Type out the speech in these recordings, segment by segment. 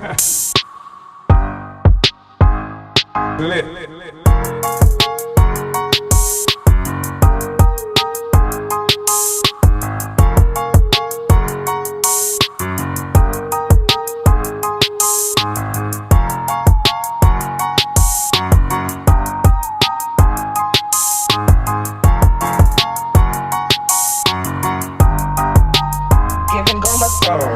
Lit. Giving go my soul.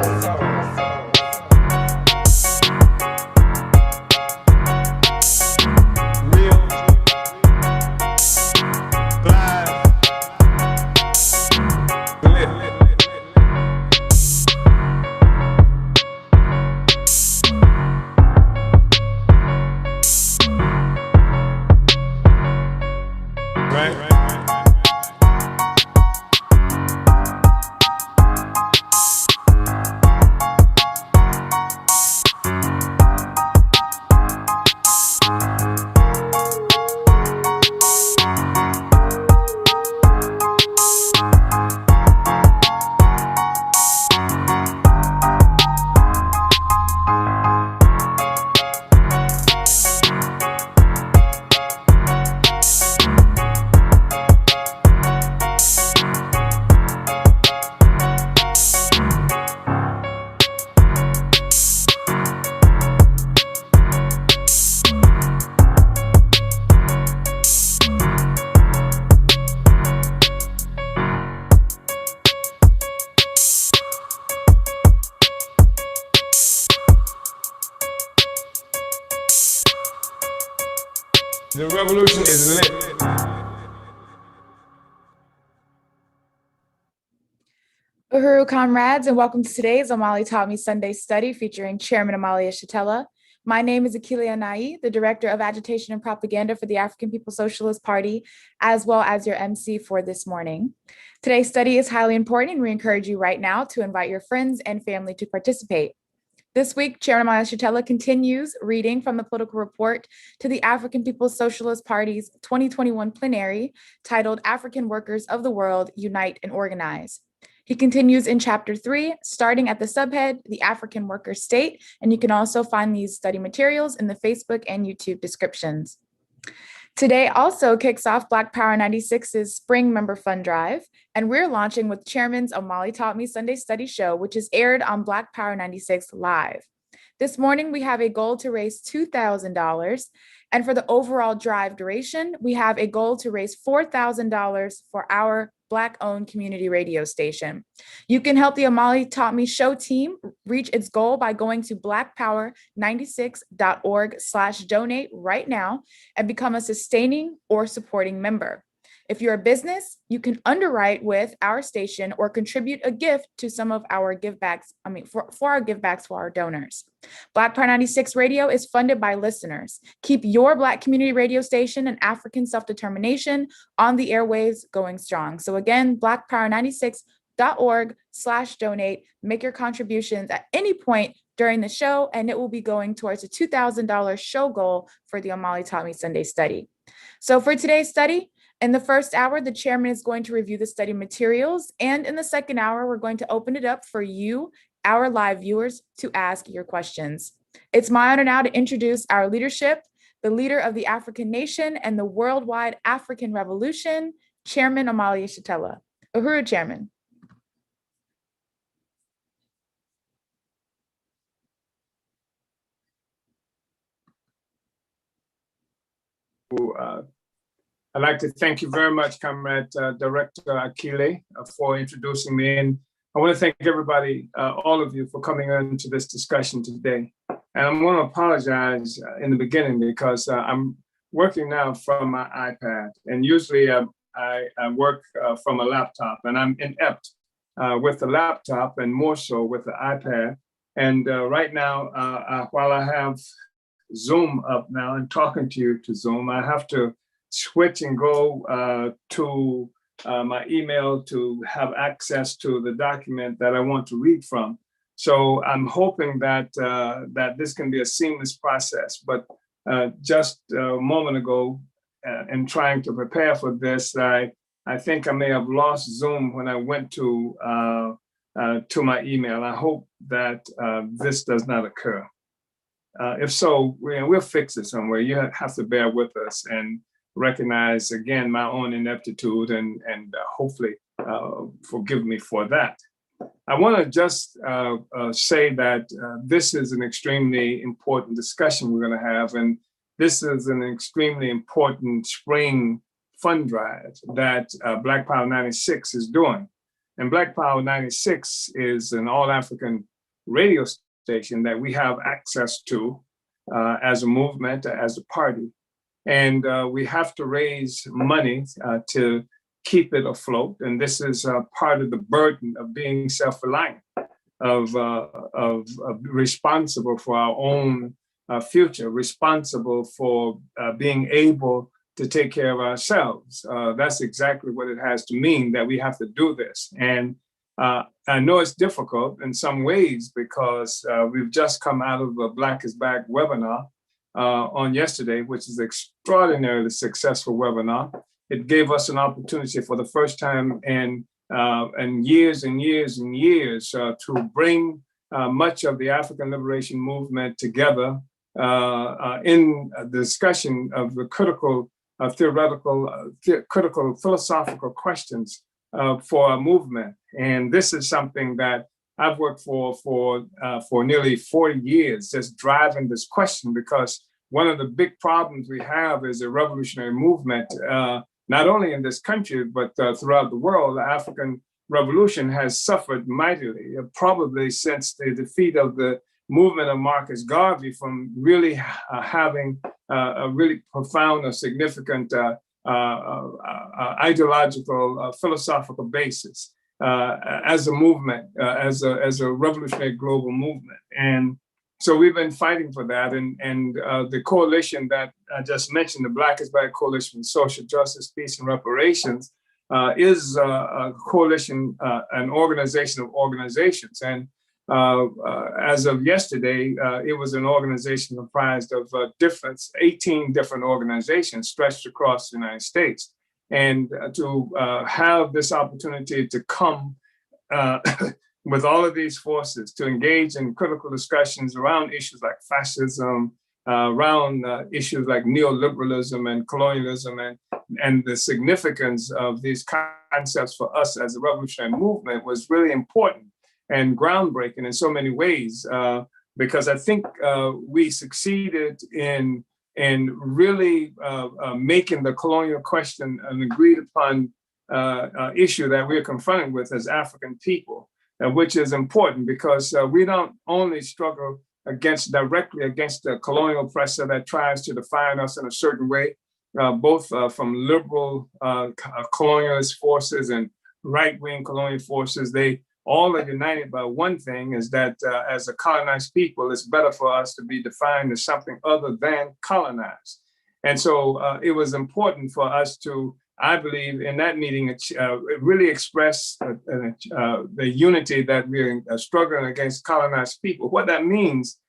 The revolution is lit. Uhuru comrades, and welcome to today's Omali Taught Me Sunday study featuring Chairman Omali Yeshitela. My name is Akilia Nai, the Director of Agitation and Propaganda for the African People's Socialist Party, as well as your MC for this morning. Today's study is highly important, and we encourage you right now to invite your friends and family to participate. This week, Chairman Omali Yeshitela continues reading from the political report to the African People's Socialist Party's 2021 plenary titled African Workers of the World, Unite and Organize. He continues in chapter 3, starting at the subhead, the African Worker State, and you can also find these study materials in the Facebook and YouTube descriptions. Today also kicks off Black Power 96's Spring Member Fund Drive, and we're launching with Chairman's Omali Taught Me Sunday Study Show, which is aired on Black Power 96 Live. This morning, we have a goal to raise $2,000, and for the overall drive duration, we have a goal to raise $4,000 for our Black-owned community radio station. You can help the Omali Taught Me Show team reach its goal by going to blackpower96.org/donate right now and become a sustaining or supporting member. If you're a business, you can underwrite with our station or contribute a gift to some of our givebacks, for our givebacks for our donors. Black Power 96 Radio is funded by listeners. Keep your Black community radio station and African self-determination on the airwaves going strong. So again, blackpower96.org/donate. Make your contributions at any point during the show, and it will be going towards a $2,000 show goal for the Omali Taught Me Sunday study. So for today's study, in the first hour, the chairman is going to review the study materials, and in the second hour, we're going to open it up for you, our live viewers, to ask your questions. It's my honor now to introduce our leadership, the leader of the African nation and the worldwide African revolution, Chairman Omali Yeshitela. Uhuru, Chairman. I'd like to thank you very much, Comrade Director Akile, for introducing me. And I want to thank everybody, all of you, for coming into this discussion today. And I'm going to apologize in the beginning because I'm working now from my iPad. And usually I work from a laptop, and I'm inept with the laptop and more so with the iPad. And right now, while I have Zoom up now and talking to you to Zoom, I have to switch and go to my email to have access to the document that I want to read from. So I'm hoping that that this can be a seamless process. But just a moment ago, in trying to prepare for this, I think I may have lost Zoom when I went to my email. I hope that this does not occur. If so, we'll fix it somewhere. You have to bear with us and recognize, again, my own ineptitude and hopefully forgive me for that. I want to just say that this is an extremely important discussion we're going to have, and this is an extremely important spring fund drive that Black Power 96 is doing. And Black Power 96 is an all-African radio station that we have access to as a movement, as a party. And we have to raise money to keep it afloat. And this is part of the burden of being self-reliant, of responsible for our own future, responsible for being able to take care of ourselves. That's exactly what it has to mean, that we have to do this. And I know it's difficult in some ways because we've just come out of a Black is Back webinar on yesterday, which is an extraordinarily successful webinar. It gave us an opportunity for the first time in years and years and years to bring much of the African liberation movement together in the discussion of the critical, critical philosophical questions for a movement. And this is something that I've worked for nearly 40 years, just driving this question, because one of the big problems we have is a revolutionary movement, not only in this country, but throughout the world. The African revolution has suffered mightily, probably since the defeat of the movement of Marcus Garvey, from really having a really profound or significant ideological, philosophical basis as a movement, as a revolutionary global movement. And so we've been fighting for that. And the coalition that I just mentioned, the Black is Back Coalition for Social Justice, Peace, and Reparations, is a coalition, an organization of organizations. And as of yesterday, it was an organization comprised of 18 different organizations stretched across the United States. And to have this opportunity to come with all of these forces to engage in critical discussions around issues like fascism, around issues like neoliberalism and colonialism, and the significance of these concepts for us as a revolutionary movement was really important and groundbreaking in so many ways, because I think we succeeded in really making the colonial question an agreed upon issue that we're confronted with as African people, which is important because we don't only struggle directly against the colonial oppressor that tries to define us in a certain way, both from liberal colonialist forces and right-wing colonial forces. They all are united by one thing, is that as a colonized people, it's better for us to be defined as something other than colonized. And so it was important for us to, I believe, in that meeting, really express the unity that we're struggling against colonized people. What that means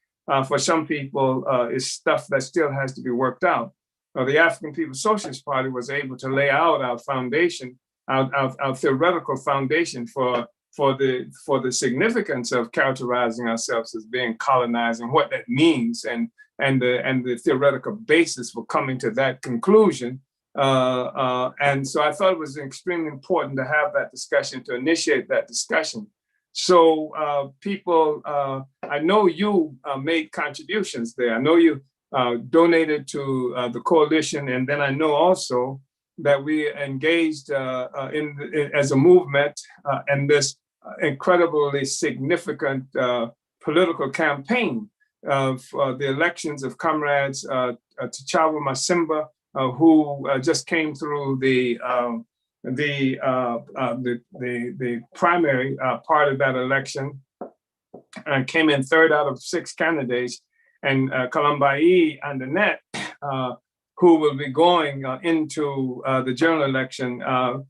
for some people is stuff that still has to be worked out. The African People's Socialist Party was able to lay out our foundation, our theoretical foundation for the significance of characterizing ourselves as being colonized and what that means, and the theoretical basis for coming to that conclusion. And so I thought it was extremely important to have that discussion, to initiate that discussion. So people, I know you made contributions there. I know you donated to the coalition, and then I know also that we engaged as a movement in this incredibly significant political campaign for the elections of comrades T'Challa Masimba, who just came through the primary part of that election and came in third out of 6 candidates, and Kalambai Andanet, who will be going into the general election of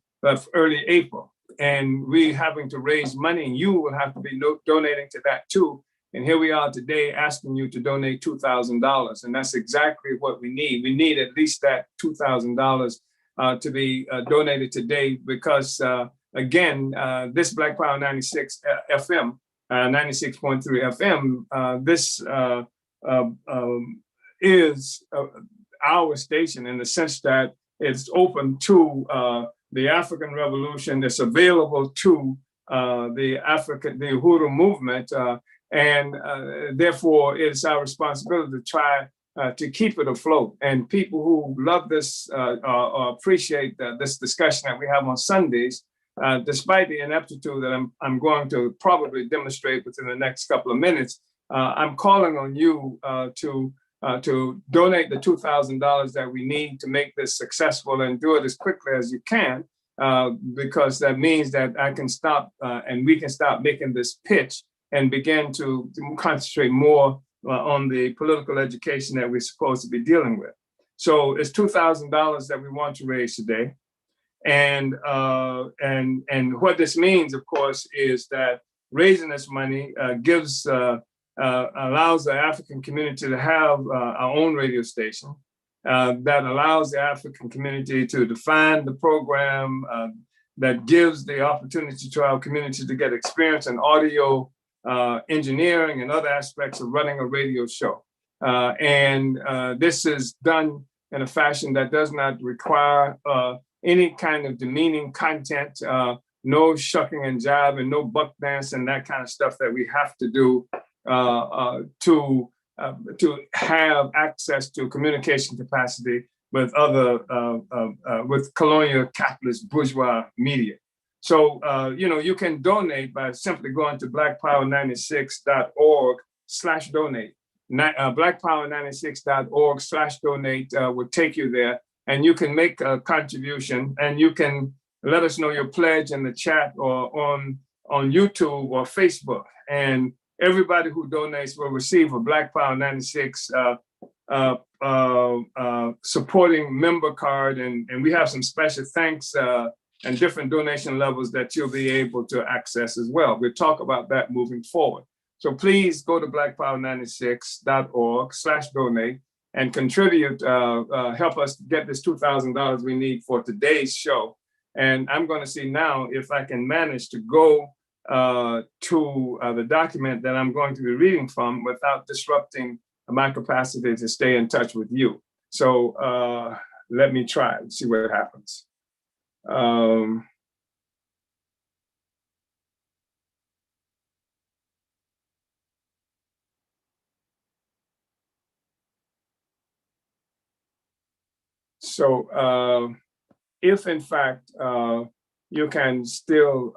early April. And we having to raise money, and you will have to be donating to that too. And here we are today asking you to donate $2,000. And that's exactly what we need. We need at least that $2,000 to be donated today, because again, this Black Power 96 FM, 96.3 FM, this is our station in the sense that it's open to the African Revolution. It's available to the Uhuru movement, and therefore it's our responsibility to try to keep it afloat. And people who love this or appreciate this discussion that we have on Sundays, despite the ineptitude that I'm going to probably demonstrate within the next couple of minutes, I'm calling on you to donate the $2,000 that we need to make this successful and do it as quickly as you can, because that means that I can stop and we can stop making this pitch and begin to concentrate more on the political education that we're supposed to be dealing with. So it's $2,000 that we want to raise today. And what this means, of course, is that raising this money allows the African community to have our own radio station that allows the African community to define the program, that gives the opportunity to our community to get experience in audio engineering and other aspects of running a radio show. This is done in a fashion that does not require any kind of demeaning content, no shucking and jive and no buck dance and that kind of stuff that we have to do to have access to communication capacity with other with colonial capitalist bourgeois media. So you can donate by simply going to blackpower96.org/donate. Blackpower96.org/donate will take you there, and you can make a contribution, and you can let us know your pledge in the chat or on YouTube or Facebook. And everybody who donates will receive a Black Power 96 supporting member card, and we have some special thanks and different donation levels that you'll be able to access as well. We'll talk about that moving forward. So please go to blackpower96.org/donate and contribute, help us get this $2,000 we need for today's show. And I'm going to see now if I can manage to go to the document that I'm going to be reading from without disrupting my capacity to stay in touch with you. So let me try and see what happens. So if in fact you can still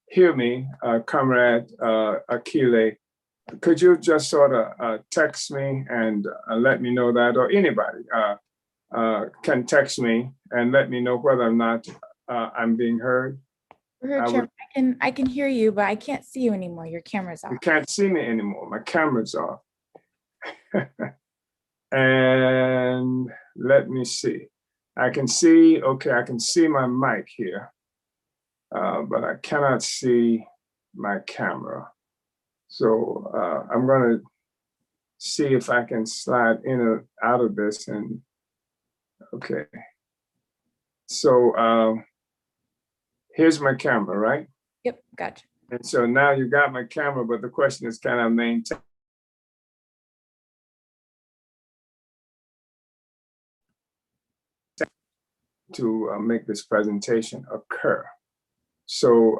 hear me, Comrade Akile, could you just sort of text me and let me know that, or anybody can text me and let me know whether or not I'm being heard? Chairman, I can hear you, but I can't see you anymore. Your camera's off. You can't see me anymore. My camera's off. And let me see. I can see, okay, I can see my mic here, but I cannot see my camera. So I'm going to see if I can slide in or out of this. And okay. So here's my camera, right? Yep, gotcha. And so now you got my camera, but the question is, can I maintain? To make this presentation occur. So,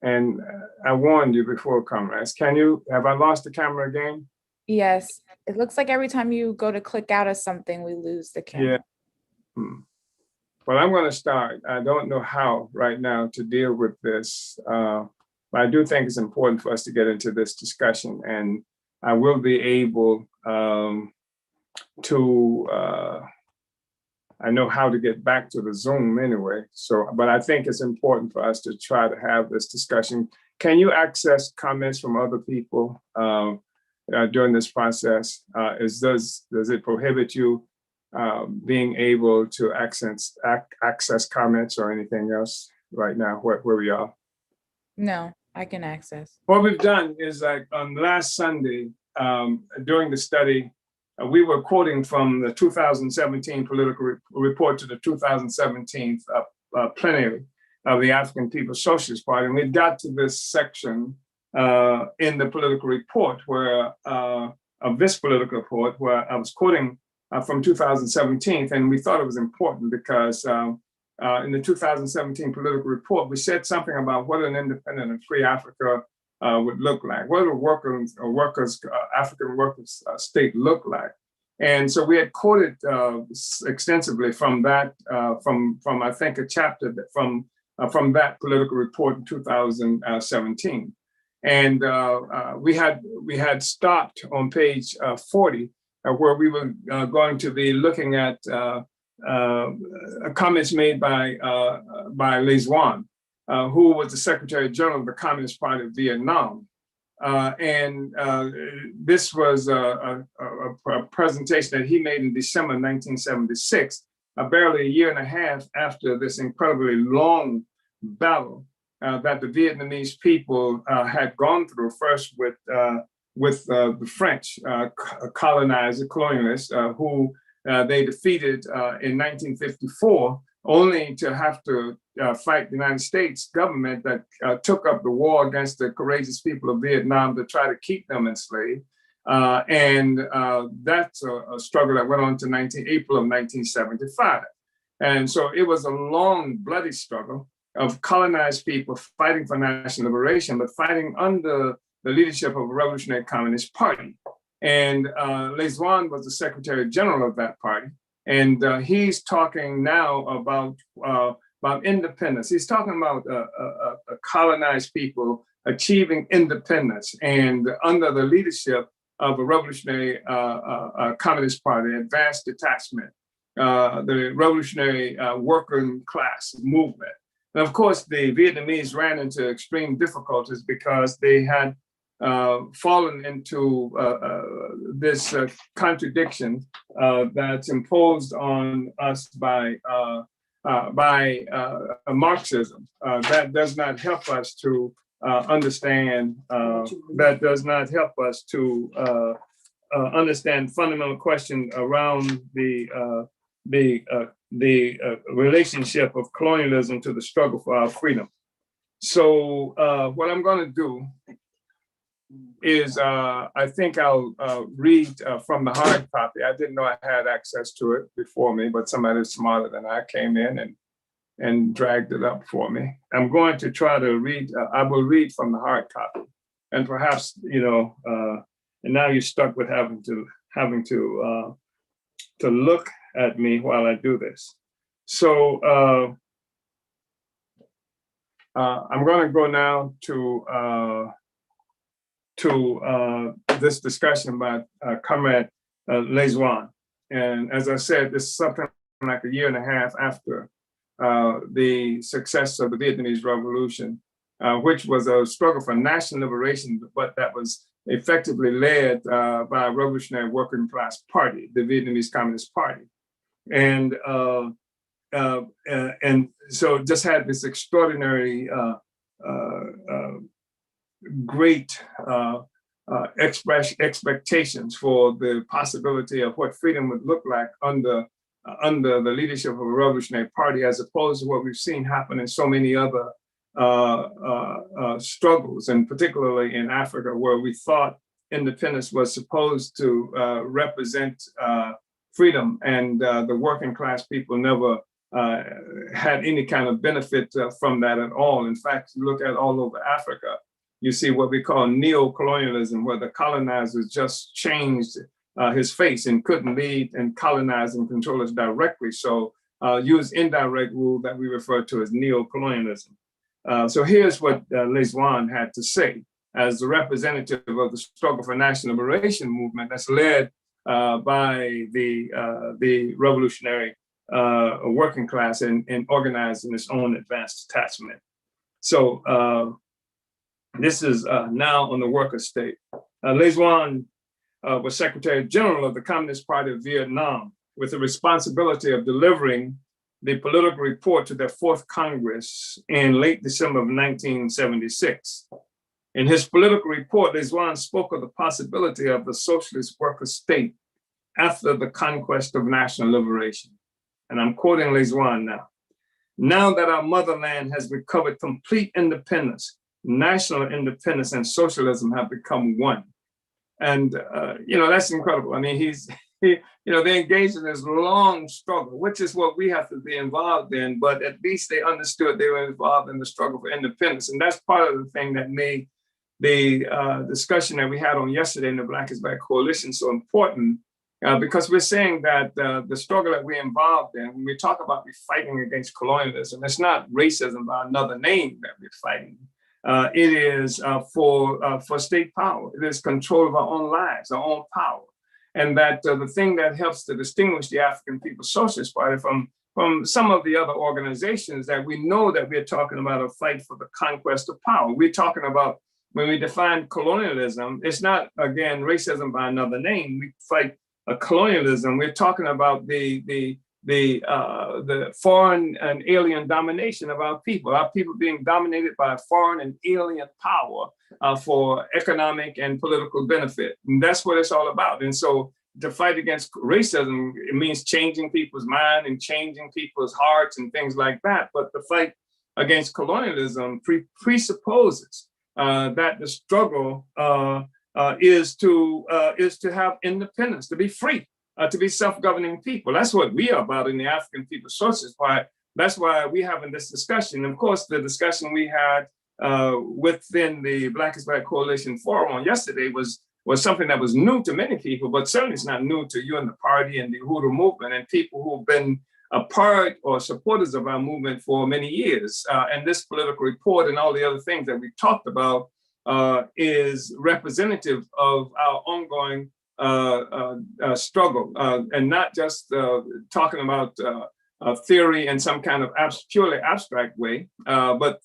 and I warned you before, comrades, have I lost the camera again? Yes, it looks like every time you go to click out of something, we lose the camera. Yeah. Well, I'm going to start. I don't know how right now to deal with this, but I do think it's important for us to get into this discussion, and I will be able to, I know how to get back to the Zoom anyway. So, but I think it's important for us to try to have this discussion. Can you access comments from other people during this process? Does it prohibit you being able to access comments or anything else right now where we are? No, I can access. What we've done is like on last Sunday during the study, we were quoting from the 2017 political report to the 2017 plenary of the African People's Socialist Party. And we got to this section in the political report of this political report, where I was quoting from 2017, and we thought it was important because in the 2017 political report, we said something about what an independent and free Africa would look like, what a African workers state look like. And so we had quoted extensively from that, from I think a chapter from that political report in 2017. And we had stopped on page 40, where we were going to be looking at comments made by Leswan, who was the Secretary General of the Communist Party of Vietnam. This was a presentation that he made in December 1976, barely a year and a half after this incredibly long battle that the Vietnamese people had gone through, first with the French colonists, who they defeated in 1954, only to have to fight the United States government that took up the war against the courageous people of Vietnam to try to keep them enslaved. That's a struggle that went on to April of 1975. And so it was a long, bloody struggle of colonized people fighting for national liberation, but fighting under the leadership of a revolutionary communist party. And Leswan was the Secretary General of that party. And he's talking now about independence. He's talking about colonized people achieving independence and under the leadership of a revolutionary communist party, advanced detachment, the revolutionary working class movement. And of course, the Vietnamese ran into extreme difficulties because they had fallen into this contradiction that's imposed on us by Marxism. That does not help us to understand. That does not help us to understand fundamental questions around the relationship of colonialism to the struggle for our freedom. So what I'm going to do is I think I'll read from the hard copy. I didn't know I had access to it before me, but somebody smarter than I came in and dragged it up for me. I'm going to try to read, I will read from the hard copy. And perhaps, and now you're stuck with having to look at me while I do this. So I'm going to go now to this discussion by Comrade Leswan. And as I said, this is something like a year and a half after the success of the Vietnamese Revolution, which was a struggle for national liberation, but that was effectively led by a revolutionary working class party, the Vietnamese Communist Party. And so just had this extraordinary, great expectations for the possibility of what freedom would look like under the leadership of a revolutionary party, as opposed to what we've seen happen in so many other struggles, and particularly in Africa, where we thought independence was supposed to represent freedom, and the working class people never had any kind of benefit from that at all. In fact, you look at all over Africa, you see what we call neo-colonialism, where the colonizers just changed his face and couldn't lead and colonize and control us directly. So use indirect rule that we refer to as neo-colonialism. So here's what Leswan had to say as the representative of the struggle for national liberation movement that's led by the revolutionary working class and organized in its own advanced detachment. So this is now on the worker state. Leswan was Secretary General of the Communist Party of Vietnam, with the responsibility of delivering the political report to their fourth Congress in late December of 1976. In his political report, Leswan spoke of the possibility of the socialist worker state after the conquest of national liberation. And I'm quoting Leswan now. Now that our motherland has recovered complete independence, national independence and socialism have become one. And, that's incredible. I mean, they engaged in this long struggle, which is what we have to be involved in, but at least they understood they were involved in the struggle for independence. And that's part of the thing that made the discussion that we had on yesterday in the Black is Black Coalition so important, because we're saying that the struggle that we're involved in, when we talk about fighting against colonialism, it's not racism by another name that we're fighting. It is for state power. It is control of our own lives, our own power. And that the thing that helps to distinguish the African People's Socialist Party from some of the other organizations, that we know that we're talking about a fight for the conquest of power. We're talking about, when we define colonialism, it's not, again, racism by another name. We fight a colonialism. We're talking about the foreign and alien domination of our people being dominated by a foreign and alien power for economic and political benefit. And that's what it's all about. And so to fight against racism, it means changing people's mind and changing people's hearts and things like that. But the fight against colonialism presupposes that the struggle is to have independence, to be free. To be self-governing people. That's what we are about in the African People's Socialist Party. That's why we're having this discussion. Of course, the discussion we had within the Black is Black Coalition Forum on yesterday was something that was new to many people, but certainly it's not new to you and the party and the Uhuru movement and people who've been a part or supporters of our movement for many years. And this political report and all the other things that we talked about is representative of our ongoing struggle, and not just talking about theory in some kind of purely abstract way, but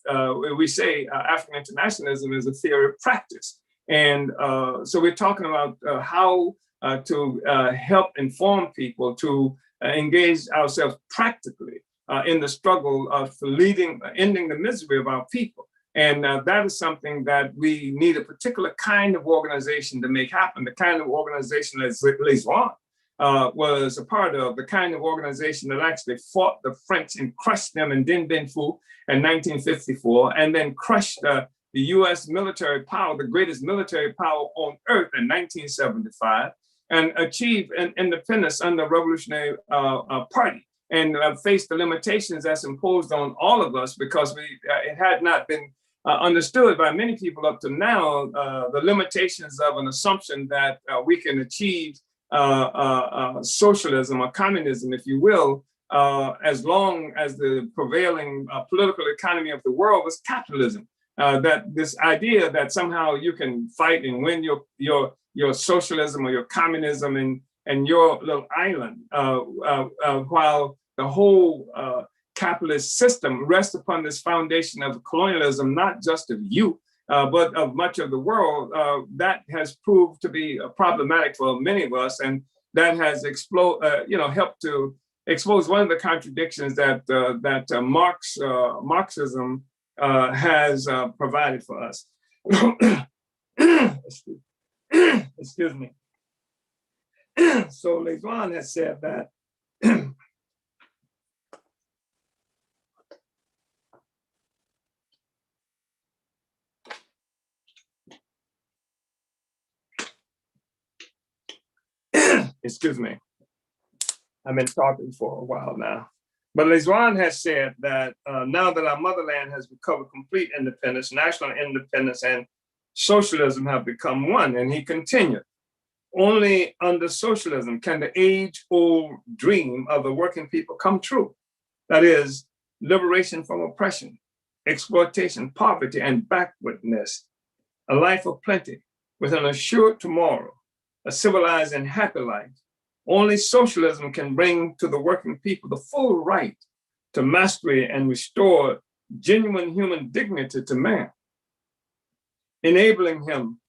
we say African internationalism is a theory of practice. And so we're talking about how to help inform people to engage ourselves practically in the struggle of ending the misery of our people. And that is something that we need a particular kind of organization to make happen, the kind of organization that Leswan was a part of, the kind of organization that actually fought the French and crushed them in Dien Bien Phu in 1954, and then crushed the US military power, the greatest military power on earth in 1975, and achieved an independence under the Revolutionary Party, and faced the limitations that's imposed on all of us because it had not been understood by many people up to now, the limitations of an assumption that we can achieve socialism or communism, if you will, as long as the prevailing political economy of the world was capitalism. That this idea that somehow you can fight and win your socialism or your communism and your little island, while the whole capitalist system rests upon this foundation of colonialism, not just of you, but of much of the world. That has proved to be problematic for many of us, and that has helped to expose one of the contradictions that Marxism has provided for us. Excuse me. So Leswan has said that excuse me, I've been talking for a while now. But Leswan has said that now that our motherland has recovered complete independence, national independence and socialism have become one. And he continued, only under socialism can the age-old dream of the working people come true. That is, liberation from oppression, exploitation, poverty, and backwardness, a life of plenty with an assured tomorrow, a civilized and happy life. Only socialism can bring to the working people the full right to mastery and restore genuine human dignity to man, enabling him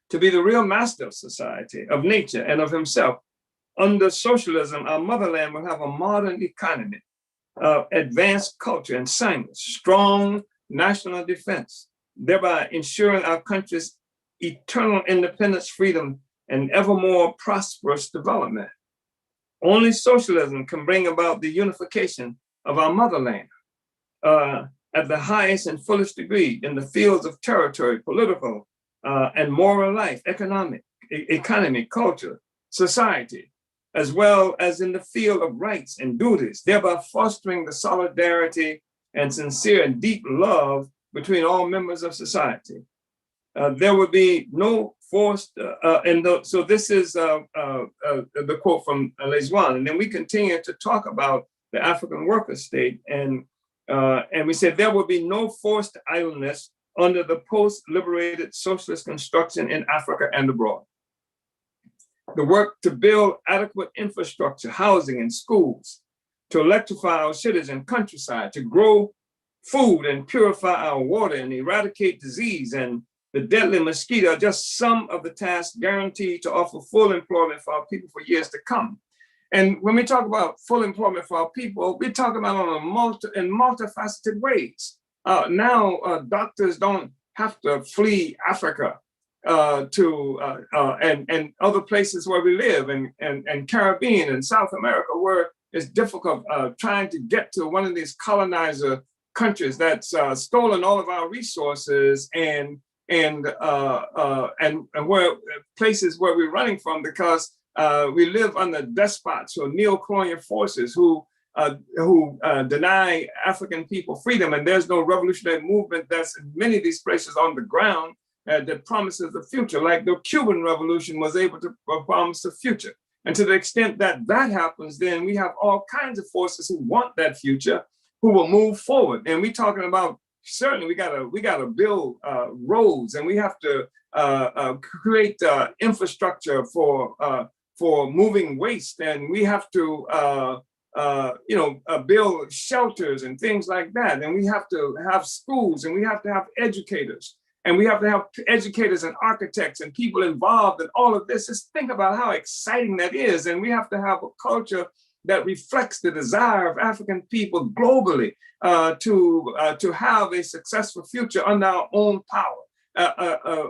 to be the real master of society, of nature, and of himself. Under socialism, our motherland will have a modern economy, advanced culture and science, strong national defense, thereby ensuring our country's eternal independence, freedom, and ever more prosperous development. Only socialism can bring about the unification of our motherland. at the highest and fullest degree in the fields of territory, political, and moral life, economy, culture, society, as well as in the field of rights and duties, thereby fostering the solidarity and sincere and deep love between all members of society. There would be no forced, so this is the quote from Leswan. And then we continue to talk about the African worker state, and we said there will be no forced idleness under the post-liberated socialist construction in Africa and abroad. The work to build adequate infrastructure, housing, and schools, to electrify our cities and countryside, to grow food and purify our water and eradicate disease and the deadly mosquito are just some of the tasks guaranteed to offer full employment for our people for years to come. And when we talk about full employment for our people, we're talking about in multifaceted ways. Now, doctors don't have to flee Africa and other places where we live, and Caribbean and South America, where it's difficult trying to get to one of these colonizer countries that's stolen all of our resources and where places where we're running from, because we live under despots or neo-colonial forces who deny African people freedom, and there's no revolutionary movement that's in many of these places on the ground that promises the future, like the Cuban Revolution was able to promise the future. And to the extent that that happens, then we have all kinds of forces who want that future, who will move forward. And we're talking about, certainly we gotta build roads, and we have to create infrastructure for moving waste, and we have to build shelters and things like that. And we have to have schools, and we have to have educators, and we have to have educators and architects and people involved in all of this. Just think about how exciting that is. And we have to have a culture that reflects the desire of African people globally to have a successful future under our own power.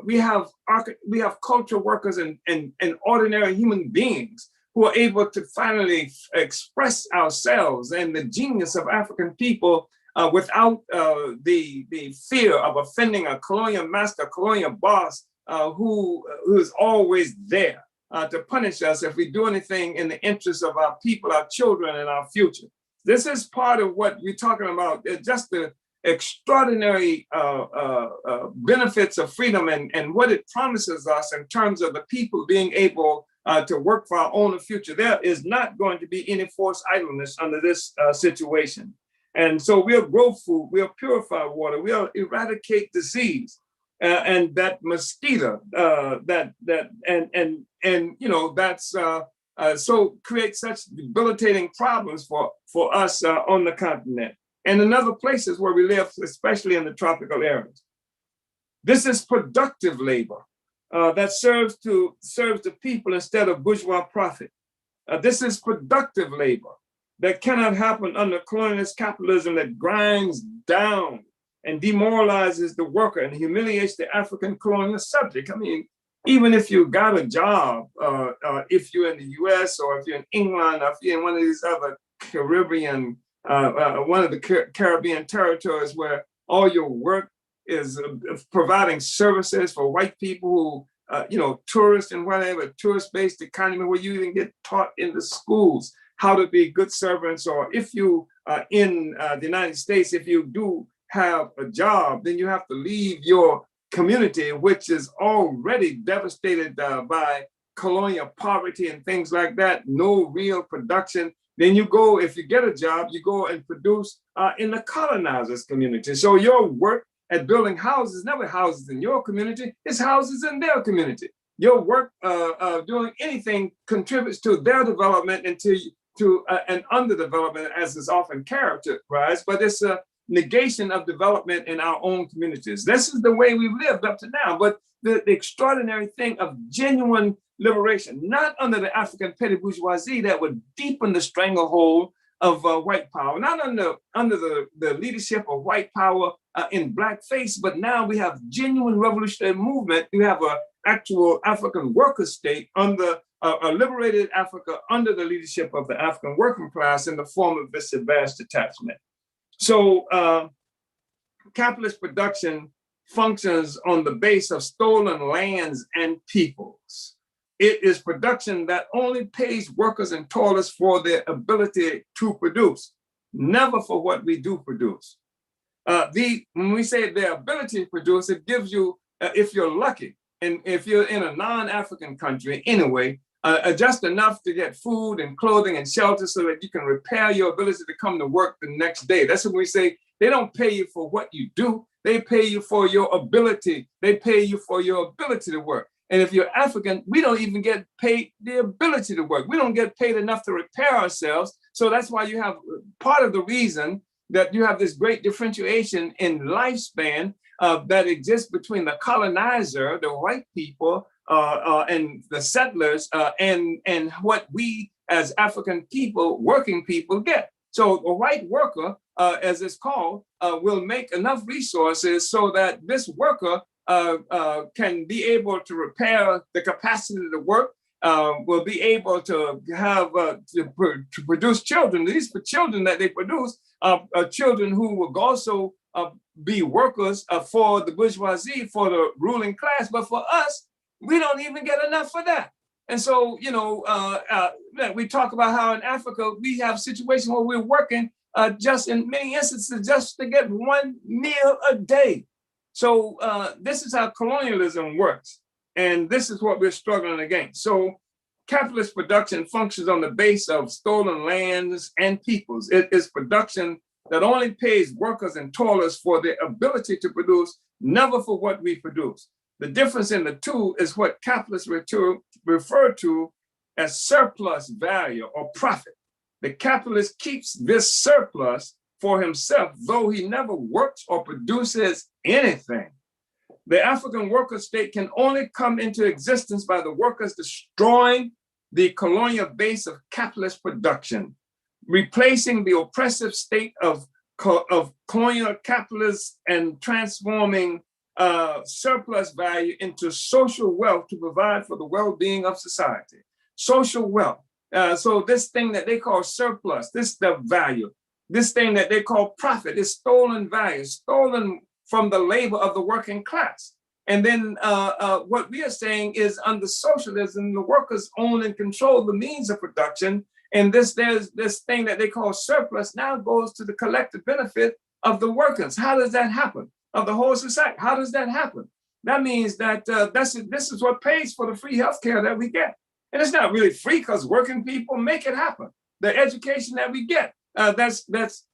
We have culture workers and ordinary human beings who are able to finally express ourselves and the genius of African people without the fear of offending a colonial master, colonial boss who is always there to punish us if we do anything in the interest of our people, our children, and our future. This is part of what we're talking about, just the extraordinary benefits of freedom and what it promises us in terms of the people being able to work for our own future. There is not going to be any forced idleness under this situation. And so we'll grow food, we'll purify water, we'll eradicate disease. And that mosquito, so create such debilitating problems for us on the continent and in other places where we live, especially in the tropical areas. This is productive labor that serves the people instead of bourgeois profit. This is productive labor that cannot happen under colonialist capitalism that grinds down and demoralizes the worker and humiliates the African colonial subject. I mean, even if you got a job, if you're in the US or if you're in England, or if you're in one of these other Caribbean, one of the Caribbean territories where all your work is providing services for white people who, tourists and whatever, tourist-based economy where you even get taught in the schools how to be good servants, or if you are in the United States, if you do have a job, then you have to leave your community, which is already devastated by colonial poverty and things like that, no real production. Then you go, if you get a job, you go and produce in the colonizers' community. So your work at building houses, never houses in your community, it's houses in their community. Your work doing anything contributes to their development and to an underdevelopment, as is often characterized, but it's a negation of development in our own communities. This is the way we've lived up to now, but the extraordinary thing of genuine liberation, not under the African petty bourgeoisie that would deepen the stranglehold of white power, not under the leadership of white power in blackface, but now we have genuine revolutionary movement. We have an actual African worker state under a liberated Africa under the leadership of the African working class in the form of this vast detachment. So capitalist production functions on the base of stolen lands and peoples. It is production that only pays workers and toilers for their ability to produce, never for what we do produce. When we say their ability to produce, it gives you, if you're lucky, and if you're in a non-African country anyway, just enough to get food and clothing and shelter so that you can repair your ability to come to work the next day. That's when we say they don't pay you for what you do, they pay you for your ability. They pay you for your ability to work. And if you're African, we don't even get paid the ability to work. We don't get paid enough to repair ourselves. So that's why you have part of the reason that you have this great differentiation in lifespan that exists between the colonizer, the white people, and the settlers, and what we as African people, working people, get. So a white worker, as it's called, will make enough resources so that this worker can be able to repair the capacity to work, will be able to have to produce children. These children that they produce are children who will also be workers for the bourgeoisie, for the ruling class. But for us, we don't even get enough for that. And so, you know, we talk about how in Africa, we have situations where we're working just in many instances just to get one meal a day. So this is how colonialism works. And this is what we're struggling against. So capitalist production functions on the base of stolen lands and peoples. It is production that only pays workers and toilers for their ability to produce, never for what we produce. The difference in the two is what capitalists refer to as surplus value or profit. The capitalist keeps this surplus for himself, though he never works or produces anything. The African worker state can only come into existence by the workers destroying the colonial base of capitalist production, replacing the oppressive state of colonial capitalists and transforming surplus value into social wealth to provide for the well-being of society. Social wealth. So this thing that they call surplus, this the value, this thing that they call profit is stolen value, stolen from the labor of the working class. And then what we are saying is under socialism, the workers own and control the means of production. And there's this thing that they call surplus now goes to the collective benefit of the workers. How does that happen? Of the whole society. How does that happen? That means that this is what pays for the free healthcare that we get. And it's not really free because working people make it happen. The education that we get, that's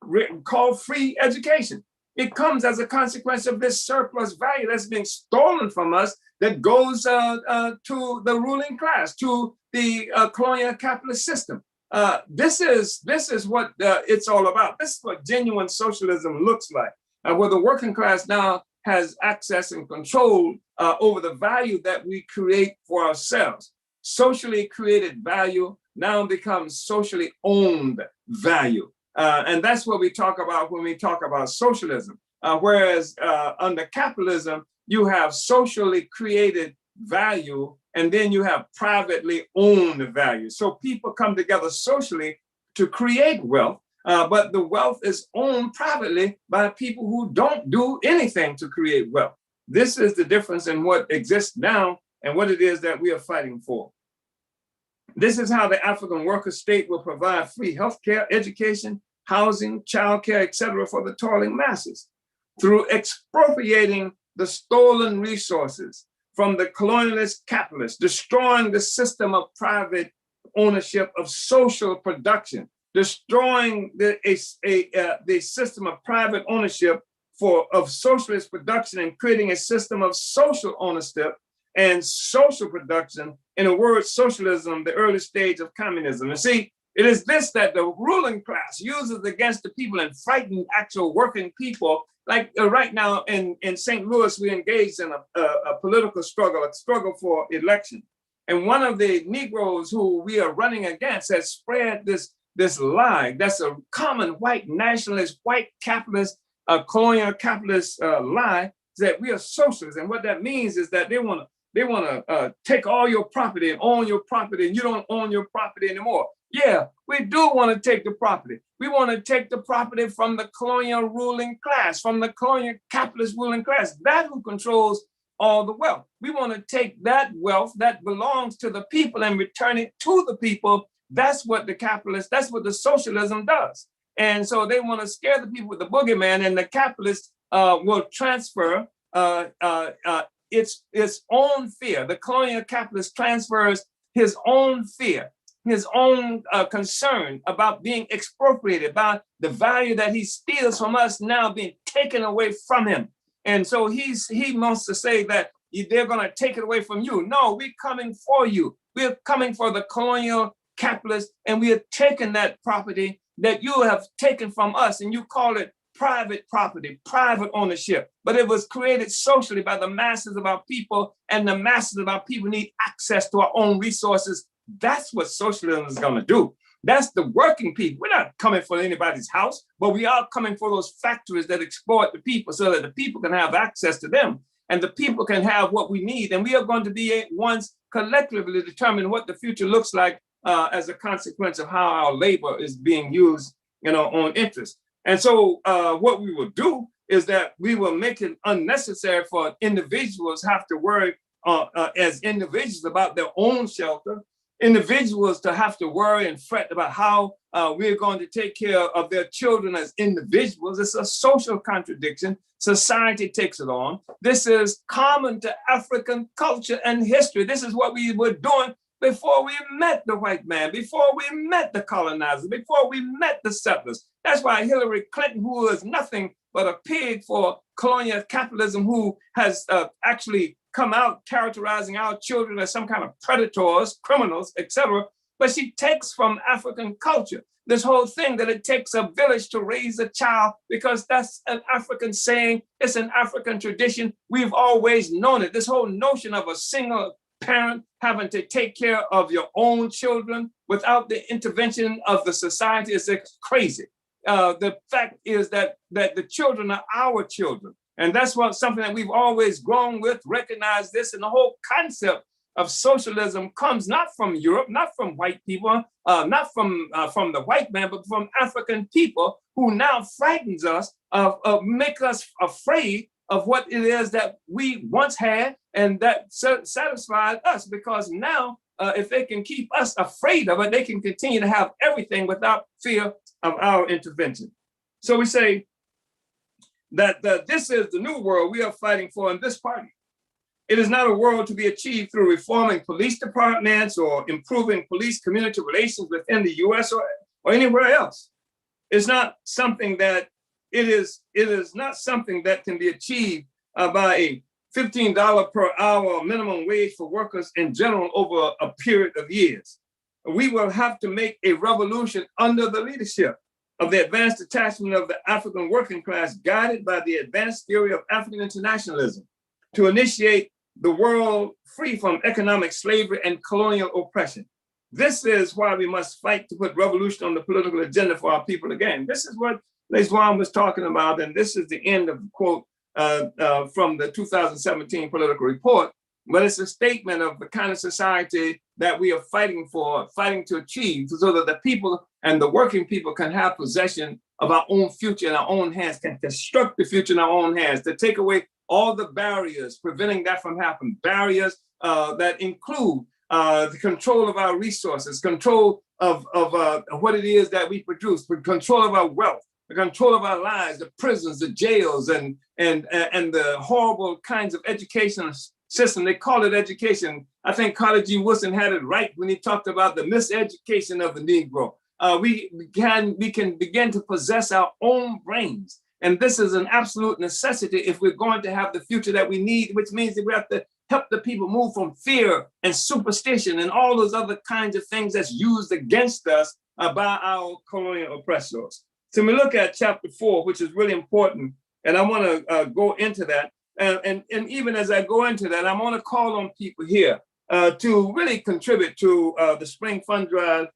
called free education. It comes as a consequence of this surplus value that's being stolen from us that goes to the ruling class, to the colonial capitalist system. This is what it's all about. This is what genuine socialism looks like, where the working class now has access and control over the value that we create for ourselves. Socially created value now becomes socially owned value. And that's what we talk about when we talk about socialism. Whereas under capitalism, you have socially created value, and then you have privately owned value. So people come together socially to create wealth, but the wealth is owned privately by people who don't do anything to create wealth. This is the difference in what exists now and what it is that we are fighting for. This is how the African worker state will provide free healthcare, education, housing, childcare, etc., for the toiling masses through expropriating the stolen resources from the colonialist capitalists, destroying the system of private ownership of social production, destroying the system of private ownership of socialist production and creating a system of social ownership and social production. In a word, socialism, the early stage of communism. And see, it is this that the ruling class uses against the people and frighten actual working people. Like right now in St. Louis, we engaged in a political struggle, a struggle for election. And one of the Negroes who we are running against has spread this lie. That's a common white nationalist, white capitalist, colonial capitalist lie that we are socialists. And what that means is that they want to take all your property and own your property, and you don't own your property anymore. Yeah, we do want to take the property. We want to take the property from the colonial ruling class, from the colonial capitalist ruling class, that who controls all the wealth. We want to take that wealth that belongs to the people and return it to the people. That's what the capitalists, that's what the socialism does. And so they want to scare the people with the boogeyman, and the capitalists will transfer its own fear. The colonial capitalist transfers his own fear, his own concern about being expropriated, about the value that he steals from us now being taken away from him. And so he wants to say that they're going to take it away from you. No, we're coming for you. We're coming for the colonial capitalists, and we are taking that property that you have taken from us, and you call it private property, private ownership. But it was created socially by the masses of our people, and the masses of our people need access to our own resources. That's what socialism is going to do. That's the working people. We're not coming for anybody's house, but we are coming for those factories that exploit the people so that the people can have access to them and the people can have what we need. And we are going to be ones collectively determine what the future looks like as a consequence of how our labor is being used, on interest. And so what we will do is that we will make it unnecessary for individuals have to worry as individuals about their own shelter, individuals to have to worry and fret about how we're going to take care of their children as individuals. It's a social contradiction. Society takes it on. This is common to African culture and history. This is what we were doing before we met the white man, before we met the colonizers, before we met the settlers. That's why Hillary Clinton, who is nothing but a pig for colonial capitalism, who has actually come out characterizing our children as some kind of predators, criminals, etc. But she takes from African culture this whole thing that it takes a village to raise a child, because that's an African saying, it's an African tradition. We've always known it. This whole notion of a single parent having to take care of your own children without the intervention of the society is crazy. The fact is that the children are our children. And that's something that we've always grown with, recognize this, and the whole concept of socialism comes not from Europe, not from white people, not from the white man, but from African people who now frightens us, make us afraid of what it is that we once had, and that satisfied us, because now if they can keep us afraid of it, they can continue to have everything without fear of our intervention. So we say that this is the new world we are fighting for in this party. It is not a world to be achieved through reforming police departments or improving police community relations within the US or anywhere else. It's not something that it is not something that can be achieved by a $15 per hour minimum wage for workers in general over a period of years. We will have to make a revolution under the leadership of the advanced detachment of the African working class, guided by the advanced theory of African internationalism, to initiate the world free from economic slavery and colonial oppression. This is why we must fight to put revolution on the political agenda for our people again. This is what Leswan was talking about, and this is the end of the quote from the 2017 political report. But it's a statement of the kind of society that we are fighting for, fighting to achieve, so that the people and the working people can have possession of our own future in our own hands, can construct the future in our own hands, to take away all the barriers preventing that from happening. Barriers that include the control of our resources, control of what it is that we produce, control of our wealth, the control of our lives, the prisons, the jails, and the horrible kinds of educational system. They call it education. I think Carter G. Woodson had it right when he talked about the miseducation of the Negro. We can begin to possess our own brains. And this is an absolute necessity if we're going to have the future that we need, which means that we have to help the people move from fear and superstition and all those other kinds of things that's used against us by our colonial oppressors. So we look at chapter 4, which is really important, and I want to go into that. And even as I go into that, I want to call on people here to really contribute to the Spring Fund Drive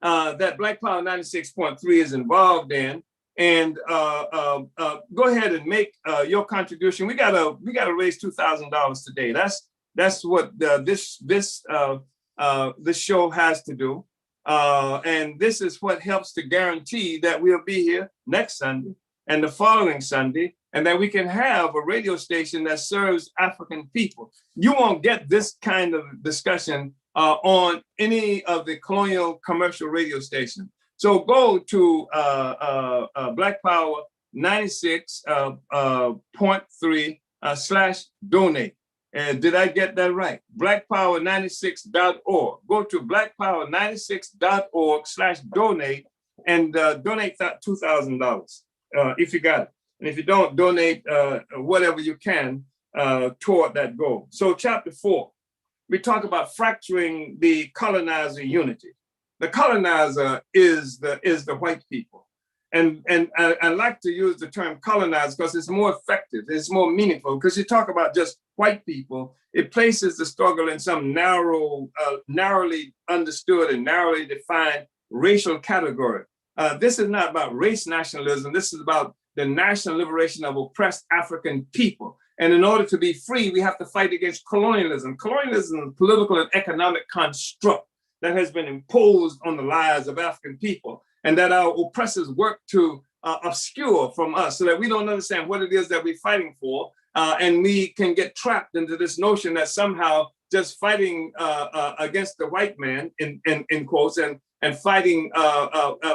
that Black Power 96.3 is involved in. And go ahead and make your contribution. We gotta raise $2,000 today. That's what this show has to do. And this is what helps to guarantee that we'll be here next Sunday and the following Sunday, and that we can have a radio station that serves African people. You won't get this kind of discussion on any of the colonial commercial radio stations. So go to Black Power 96.3/donate. And did I get that right? blackpower96.org. Go to blackpower96.org/donate and donate that $2,000 if you got it. And if you don't, donate whatever you can toward that goal. So chapter 4, we talk about fracturing the colonizer unity. The colonizer is the white people. And I like to use the term colonizer because it's more effective, it's more meaningful, because you talk about just white people, it places the struggle in some narrowly understood and narrowly defined racial category. This is not about race nationalism, this is about the national liberation of oppressed African people. And in order to be free, we have to fight against colonialism. Colonialism is a political and economic construct that has been imposed on the lives of African people, and that our oppressors work to obscure from us so that we don't understand what it is that we're fighting for. And we can get trapped into this notion that somehow just fighting against the white man, in quotes, and fighting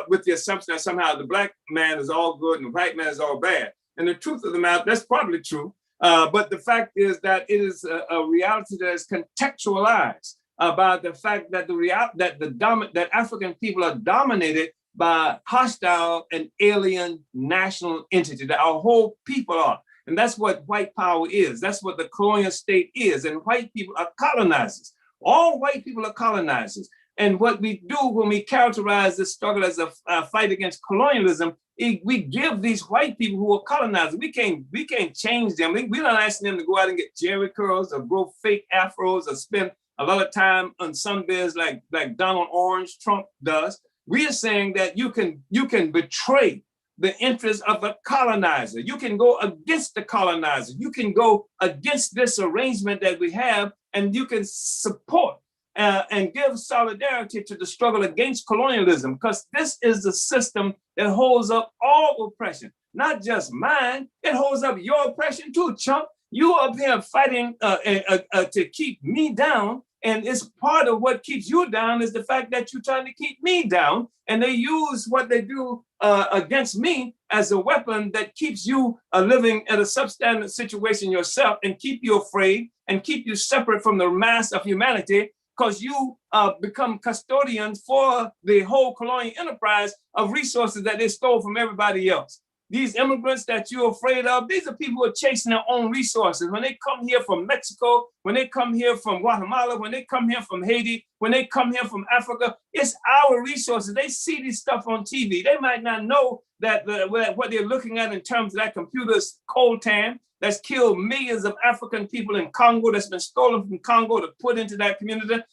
with the assumption that somehow the black man is all good and the white man is all bad. And the truth of the matter, that's probably true. But the fact is that it is a reality that is contextualized by the fact that that African people are dominated by hostile and alien national entity, that our whole people are. And that's what white power is. That's what the colonial state is. And white people are colonizers. All white people are colonizers. And what we do when we characterize this struggle as a fight against colonialism, we give these white people who are colonizers, we can't change them. We're not asking them to go out and get jerry curls or grow fake afros or spend a lot of time on sunbears like Donald Orange Trump does. We are saying that you can betray the interests of a colonizer. You can go against the colonizer. You can go against this arrangement that we have, and you can support and give solidarity to the struggle against colonialism, because this is the system that holds up all oppression, not just mine. It holds up your oppression too, chump. You up here fighting to keep me down. And it's part of what keeps you down is the fact that you're trying to keep me down. And they use what they do against me as a weapon that keeps you living in a substandard situation yourself and keep you afraid and keep you separate from the mass of humanity, because you become custodians for the whole colonial enterprise of resources that they stole from everybody else. These immigrants that you're afraid of, these are people who are chasing their own resources. When they come here from Mexico, when they come here from Guatemala, when they come here from Haiti, when they come here from Africa, it's our resources. They see this stuff on TV. They might not know that what they're looking at in terms of that computer is coltan that's killed millions of African people in Congo, that's been stolen from Congo to put into that community.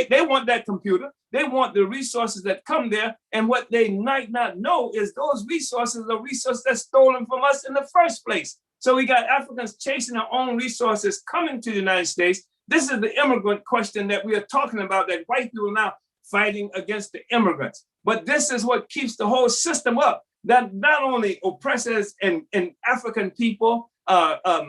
They want that computer. They want the resources that come there. And what they might not know is those resources are resources that's stolen from us in the first place. So we got Africans chasing their own resources coming to the United States. This is the immigrant question that we are talking about, that white people are now fighting against the immigrants. But this is what keeps the whole system up, that not only oppresses and African people,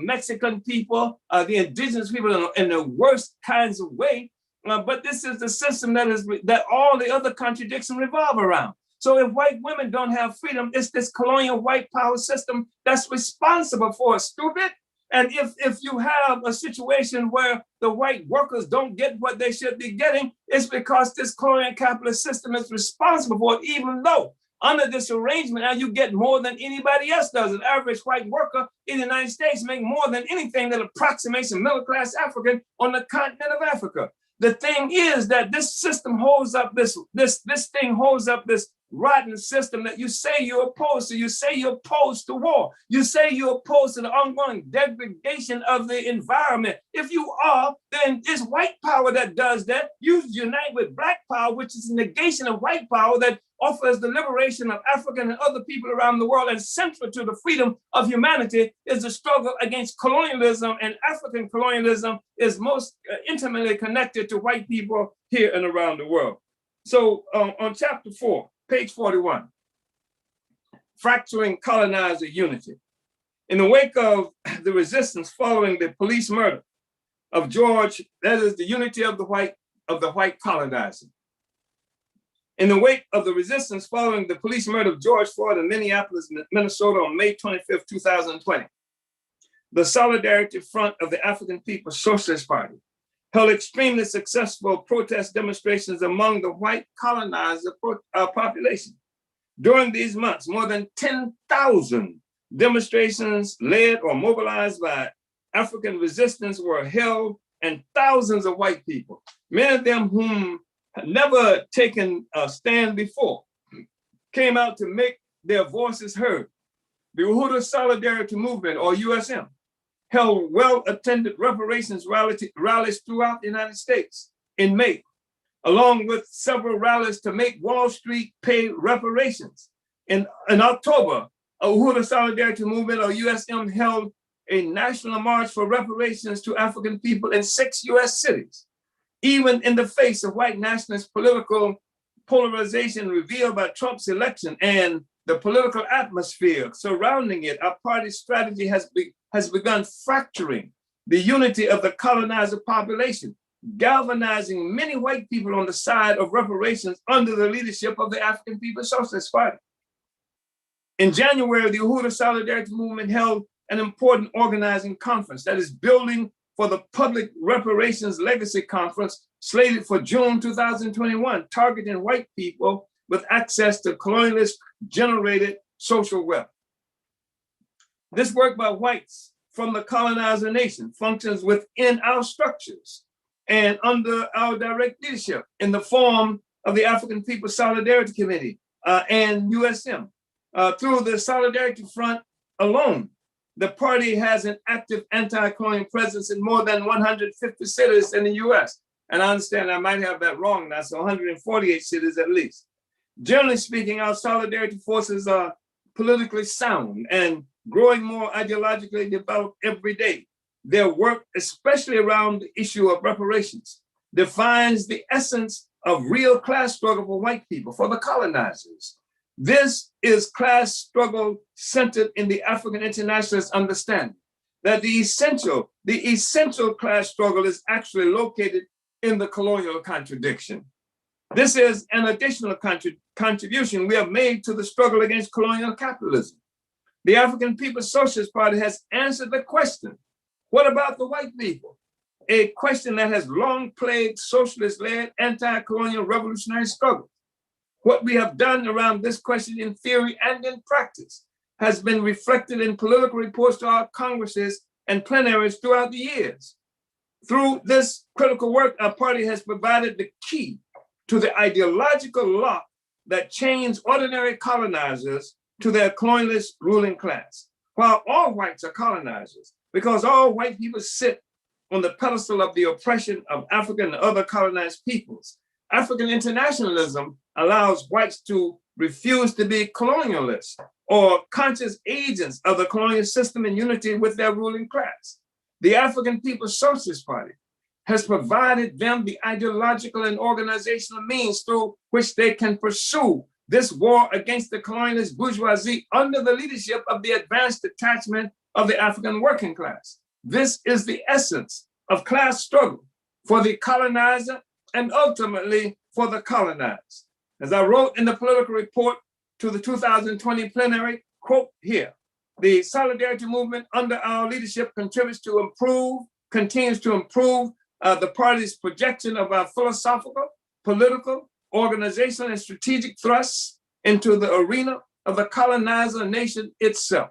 Mexican people, the indigenous people in the worst kinds of way, but this is the system that all the other contradictions revolve around. So if white women don't have freedom, it's this colonial white power system that's responsible for it, stupid. And if you have a situation where the white workers don't get what they should be getting, it's because this colonial capitalist system is responsible for it, even though under this arrangement, now you get more than anybody else does. An average white worker in the United States make more than anything that approximates a middle-class African on the continent of Africa. The thing is that this system holds up this thing holds up this rotten system that you say you're opposed to. You say you're opposed to war. You say you're opposed to the ongoing degradation of the environment. If you are, then it's white power that does that. You unite with black power, which is a negation of white power that offers the liberation of African and other people around the world, and central to the freedom of humanity is the struggle against colonialism, and African colonialism is most intimately connected to white people here and around the world. So on chapter 4, page 41, fracturing colonizer unity. In the wake of the resistance following the police murder of George, that is the unity of the white colonizer. In the wake of the resistance following the police murder of George Floyd in Minneapolis, Minnesota on May 25th, 2020, the Solidarity Front of the African People's Socialist Party held extremely successful protest demonstrations among the white colonizer population. During these months, more than 10,000 demonstrations led or mobilized by African resistance were held, and thousands of white people, many of them whom had never taken a stand before, came out to make their voices heard. The Uhuru Solidarity Movement, or USM, held well-attended reparations rallies throughout the United States in May, along with several rallies to make Wall Street pay reparations. In October, Uhuru Solidarity Movement, or USM, held a national march for reparations to African people in 6 US cities. Even in the face of white nationalist political polarization revealed by Trump's election and the political atmosphere surrounding it, our party's strategy has begun fracturing the unity of the colonizer population, galvanizing many white people on the side of reparations under the leadership of the African People's Socialist Party. In January, the Uhuru Solidarity Movement held an important organizing conference, that is Building for the Public Reparations Legacy Conference, slated for June 2021, targeting white people with access to colonialist-generated social wealth. This work by whites from the colonizer nation functions within our structures and under our direct leadership in the form of the African People's Solidarity Committee and USM. Through the Solidarity Front alone, the party has an active anti-colonial presence in more than 150 cities in the US. And I understand I might have that wrong now, so 148 cities at least. Generally speaking, our solidarity forces are politically sound and growing more ideologically developed every day. Their work, especially around the issue of reparations, defines the essence of real class struggle for white people, for the colonizers. This is class struggle centered in the African internationalist understanding that the essential class struggle is actually located in the colonial contradiction. This is an additional contribution we have made to the struggle against colonial capitalism. The African People's Socialist Party has answered the question, what about the white people? A question that has long plagued socialist-led anti-colonial revolutionary struggle. What we have done around this question in theory and in practice has been reflected in political reports to our congresses and plenaries throughout the years. Through this critical work, our party has provided the key to the ideological lock that chains ordinary colonizers to their colonialist ruling class. While all whites are colonizers, because all white people sit on the pedestal of the oppression of African and other colonized peoples, African internationalism allows whites to refuse to be colonialists or conscious agents of the colonial system in unity with their ruling class. The African People's Socialist Party has provided them the ideological and organizational means through which they can pursue this war against the colonialist bourgeoisie under the leadership of the advanced detachment of the African working class. This is the essence of class struggle for the colonizer and ultimately for the colonized. As I wrote in the political report to the 2020 plenary, quote here, the solidarity movement under our leadership continues to improve the party's projection of our philosophical, political, organizational, and strategic thrusts into the arena of the colonizer nation itself.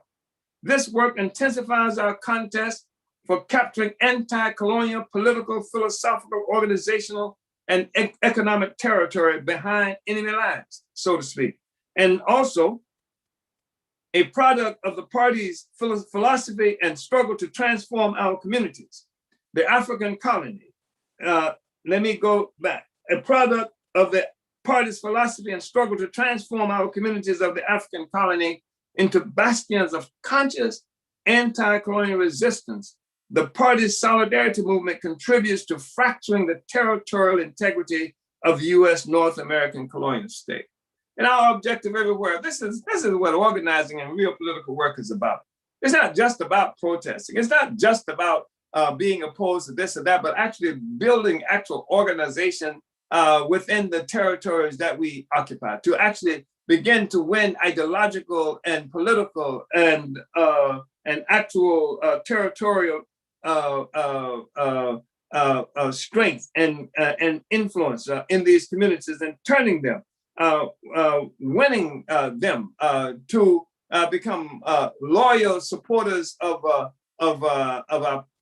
This work intensifies our contest for capturing anti-colonial, political, philosophical, organizational, and economic territory behind enemy lines, so to speak. And also a product of the party's philosophy and struggle to transform our communities. The African colony, let me go back. A product of the party's philosophy and struggle to transform our communities of the African colony into bastions of conscious anti-colonial resistance. The party's solidarity movement contributes to fracturing the territorial integrity of the U.S. North American colonial state. And our objective everywhere, this is what organizing and real political work is about. It's not just about protesting. It's not just about being opposed to this or that, but actually building actual organization within the territories that we occupy, to actually begin to win ideological and political and actual territorial strength and influence in these communities, and turning them, winning them to become loyal supporters of our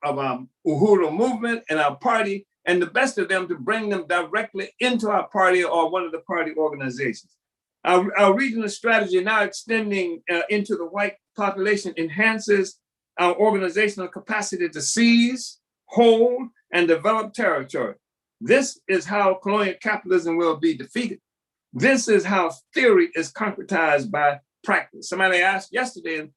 Uhuru movement and our party, and the best of them to bring them directly into our party or one of the party organizations. Our regional strategy, now extending into the white population, enhances our organizational capacity to seize, hold, and develop territory. This is how colonial capitalism will be defeated. This is how theory is concretized by practice. Somebody asked yesterday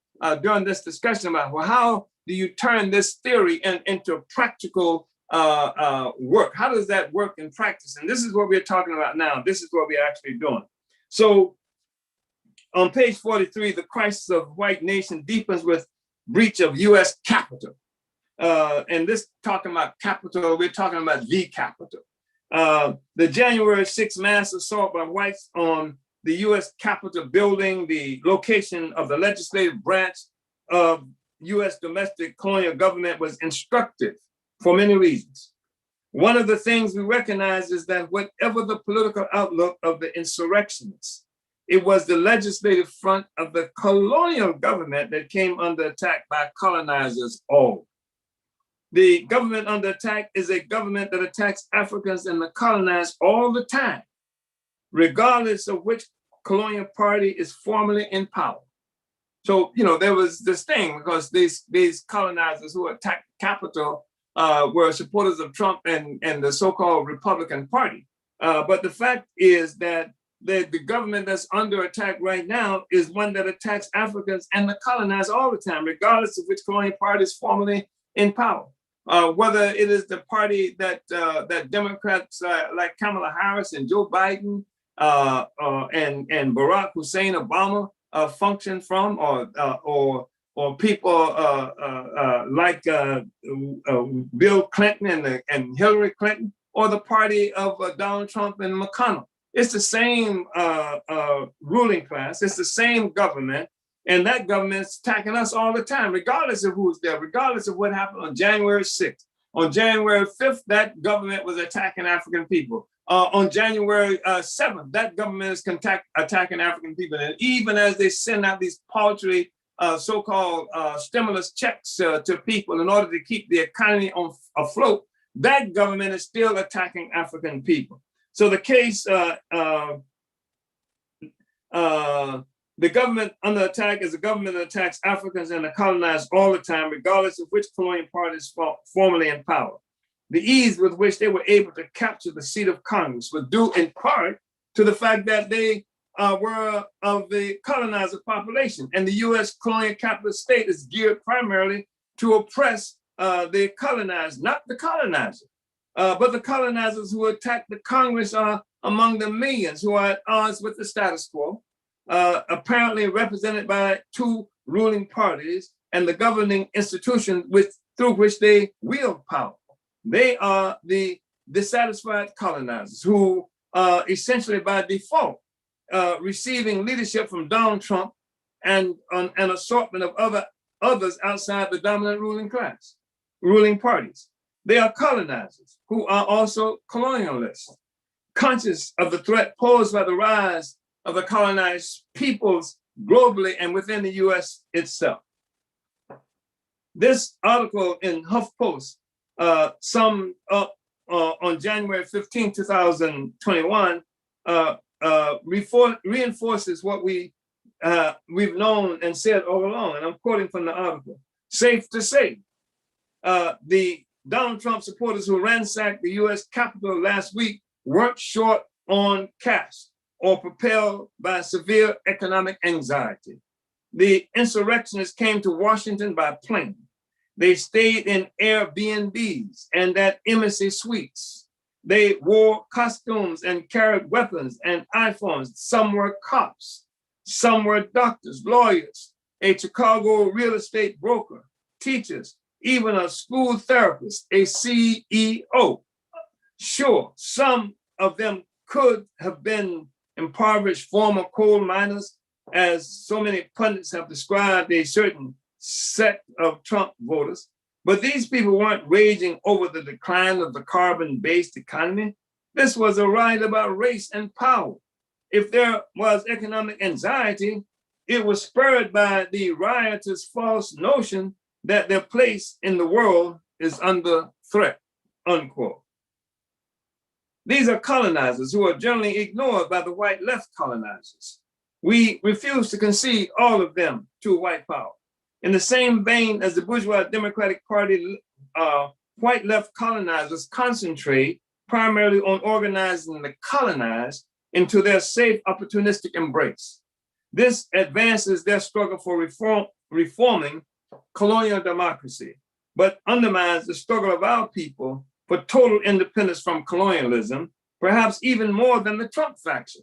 during this discussion about, well, how do you turn this theory into practical work? How does that work in practice? And this is what we're talking about now. This is what we're actually doing. So on page 43, the crisis of white nation deepens with breach of US capital. And this talking about capital, we're talking about the capital. The January 6th mass assault by whites on the US Capitol building, the location of the legislative branch of US domestic colonial government, was instructive for many reasons. One of the things we recognize is that whatever the political outlook of the insurrectionists, it was the legislative front of the colonial government that came under attack by colonizers all. The government under attack is a government that attacks Africans and the colonized all the time, regardless of which colonial party is formally in power. So, you know, there was this thing because these colonizers who attacked the Capitol were supporters of Trump and the so-called Republican Party. But the fact is that the government that's under attack right now is one that attacks Africans and the colonized all the time, regardless of which colonial party is formally in power. Whether it is the party that Democrats like Kamala Harris and Joe Biden and Barack Hussein Obama function from, or people like Bill Clinton and Hillary Clinton, or the party of Donald Trump and McConnell. It's the same ruling class. It's the same government. And that government's attacking us all the time, regardless of who's there, regardless of what happened on January 6th. On January 5th, that government was attacking African people. On January 7th, that government is attacking African people. And even as they send out these paltry so-called stimulus checks to people in order to keep the economy afloat, that government is still attacking African people. So the case, the government under attack is a government that attacks Africans and the colonized all the time, regardless of which colonial party is formally in power. The ease with which they were able to capture the seat of Congress was due in part to the fact that they were of the colonizer population. And the US colonial capitalist state is geared primarily to oppress the colonized, not the colonizer. But the colonizers who attack the Congress are among the millions who are at odds with the status quo, apparently represented by two ruling parties and the governing institution through which they wield power. They are the dissatisfied colonizers who are essentially by default receiving leadership from Donald Trump and an assortment of others outside the dominant ruling parties. They are colonizers who are also colonialists, conscious of the threat posed by the rise of the colonized peoples globally and within the US itself. This article in HuffPost summed up on January 15, 2021, reinforces what we've known and said all along. And I'm quoting from the article. Safe to say, the Donald Trump supporters who ransacked the US Capitol last week weren't short on cash or propelled by severe economic anxiety. The insurrectionists came to Washington by plane. They stayed in Airbnbs and at embassy suites. They wore costumes and carried weapons and iPhones. Some were cops, some were doctors, lawyers, a Chicago real estate broker, teachers, even a school therapist, a CEO. Sure, some of them could have been impoverished former coal miners, as so many pundits have described a certain sect of Trump voters. But these people weren't raging over the decline of the carbon-based economy. This was a riot about race and power. If there was economic anxiety, it was spurred by the rioters' false notion that their place in the world is under threat, unquote. These are colonizers who are generally ignored by the white left colonizers. We refuse to concede all of them to white power. In the same vein as the bourgeois Democratic Party, white left colonizers concentrate primarily on organizing the colonized into their safe, opportunistic embrace. This advances their struggle for reforming colonial democracy, but undermines the struggle of our people for total independence from colonialism, perhaps even more than the Trump faction.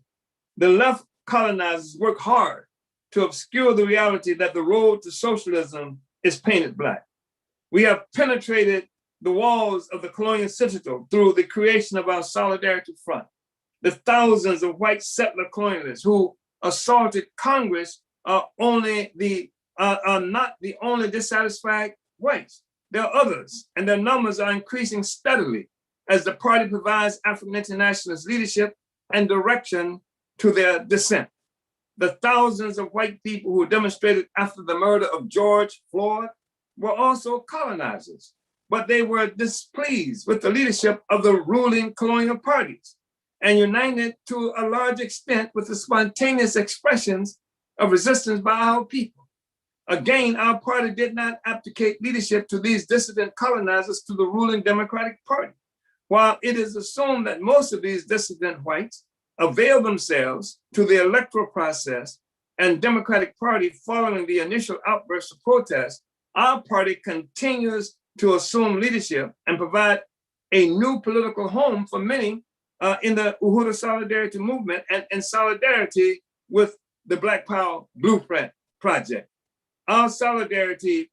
The left colonizers work hard to obscure the reality that the road to socialism is painted black. We have penetrated the walls of the colonial citadel through the creation of our Solidarity Front. The thousands of white settler colonialists who assaulted Congress are not the only dissatisfied whites. There are others, and their numbers are increasing steadily as the party provides African internationalist leadership and direction to their dissent. The thousands of white people who demonstrated after the murder of George Floyd were also colonizers, but they were displeased with the leadership of the ruling colonial parties and united to a large extent with the spontaneous expressions of resistance by our people. Again, our party did not abdicate leadership to these dissident colonizers to the ruling Democratic Party. While it is assumed that most of these dissident whites avail themselves to the electoral process and Democratic Party following the initial outburst of protest, our party continues to assume leadership and provide a new political home for many in the Uhuru Solidarity movement and in solidarity with the Black Power Blueprint Project. Our Solidarity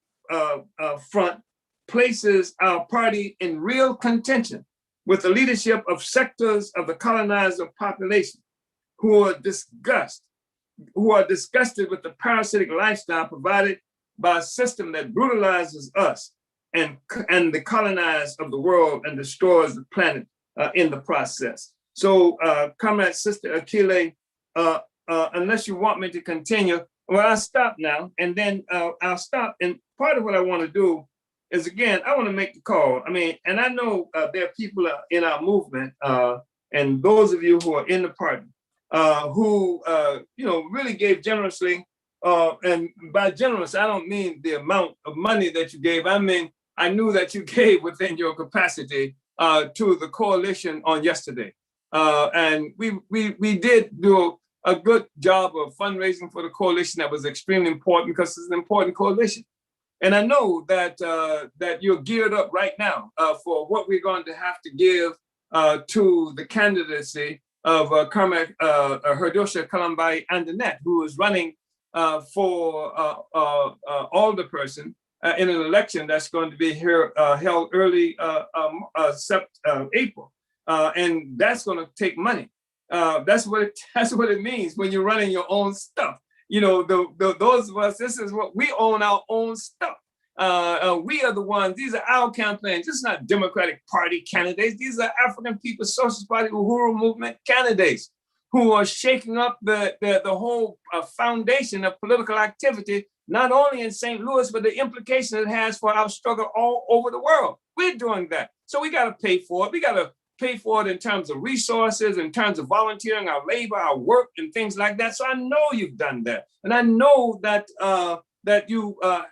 Front places our party in real contention with the leadership of sectors of the colonizer population who are disgusted with the parasitic lifestyle provided by a system that brutalizes us and the colonized of the world and destroys the planet in the process. So, Comrade Sister Akile, unless you want me to continue, well, I'll stop now, and then I'll stop. And part of what I want to do is, again, I want to make the call. I mean, and I know there are people in our movement, and those of you who are in the party, who really gave generously. And by generous, I don't mean the amount of money that you gave. I mean, I knew that you gave within your capacity to the coalition on yesterday, and we did do a good job of fundraising for the coalition. That was extremely important because it's an important coalition. And I know that that you're geared up right now for what we're going to have to give to the candidacy of Comrade Herdosha Kalambai Andanet, who is running for alderperson in an election that's going to be held early April. And that's going to take money. That's what it means when you're running your own stuff. You know, those of us, this is what we own, our own stuff. We are the ones, these are our campaigns. This is not Democratic Party candidates. These are African People's Socialist Party Uhuru Movement candidates who are shaking up the whole foundation of political activity, not only in St. Louis, but the implication it has for our struggle all over the world. We're doing that. So we got to pay for it. We got to pay for it in terms of resources, in terms of volunteering, our labor, our work, and things like that. So I know you've done that. And I know that that you are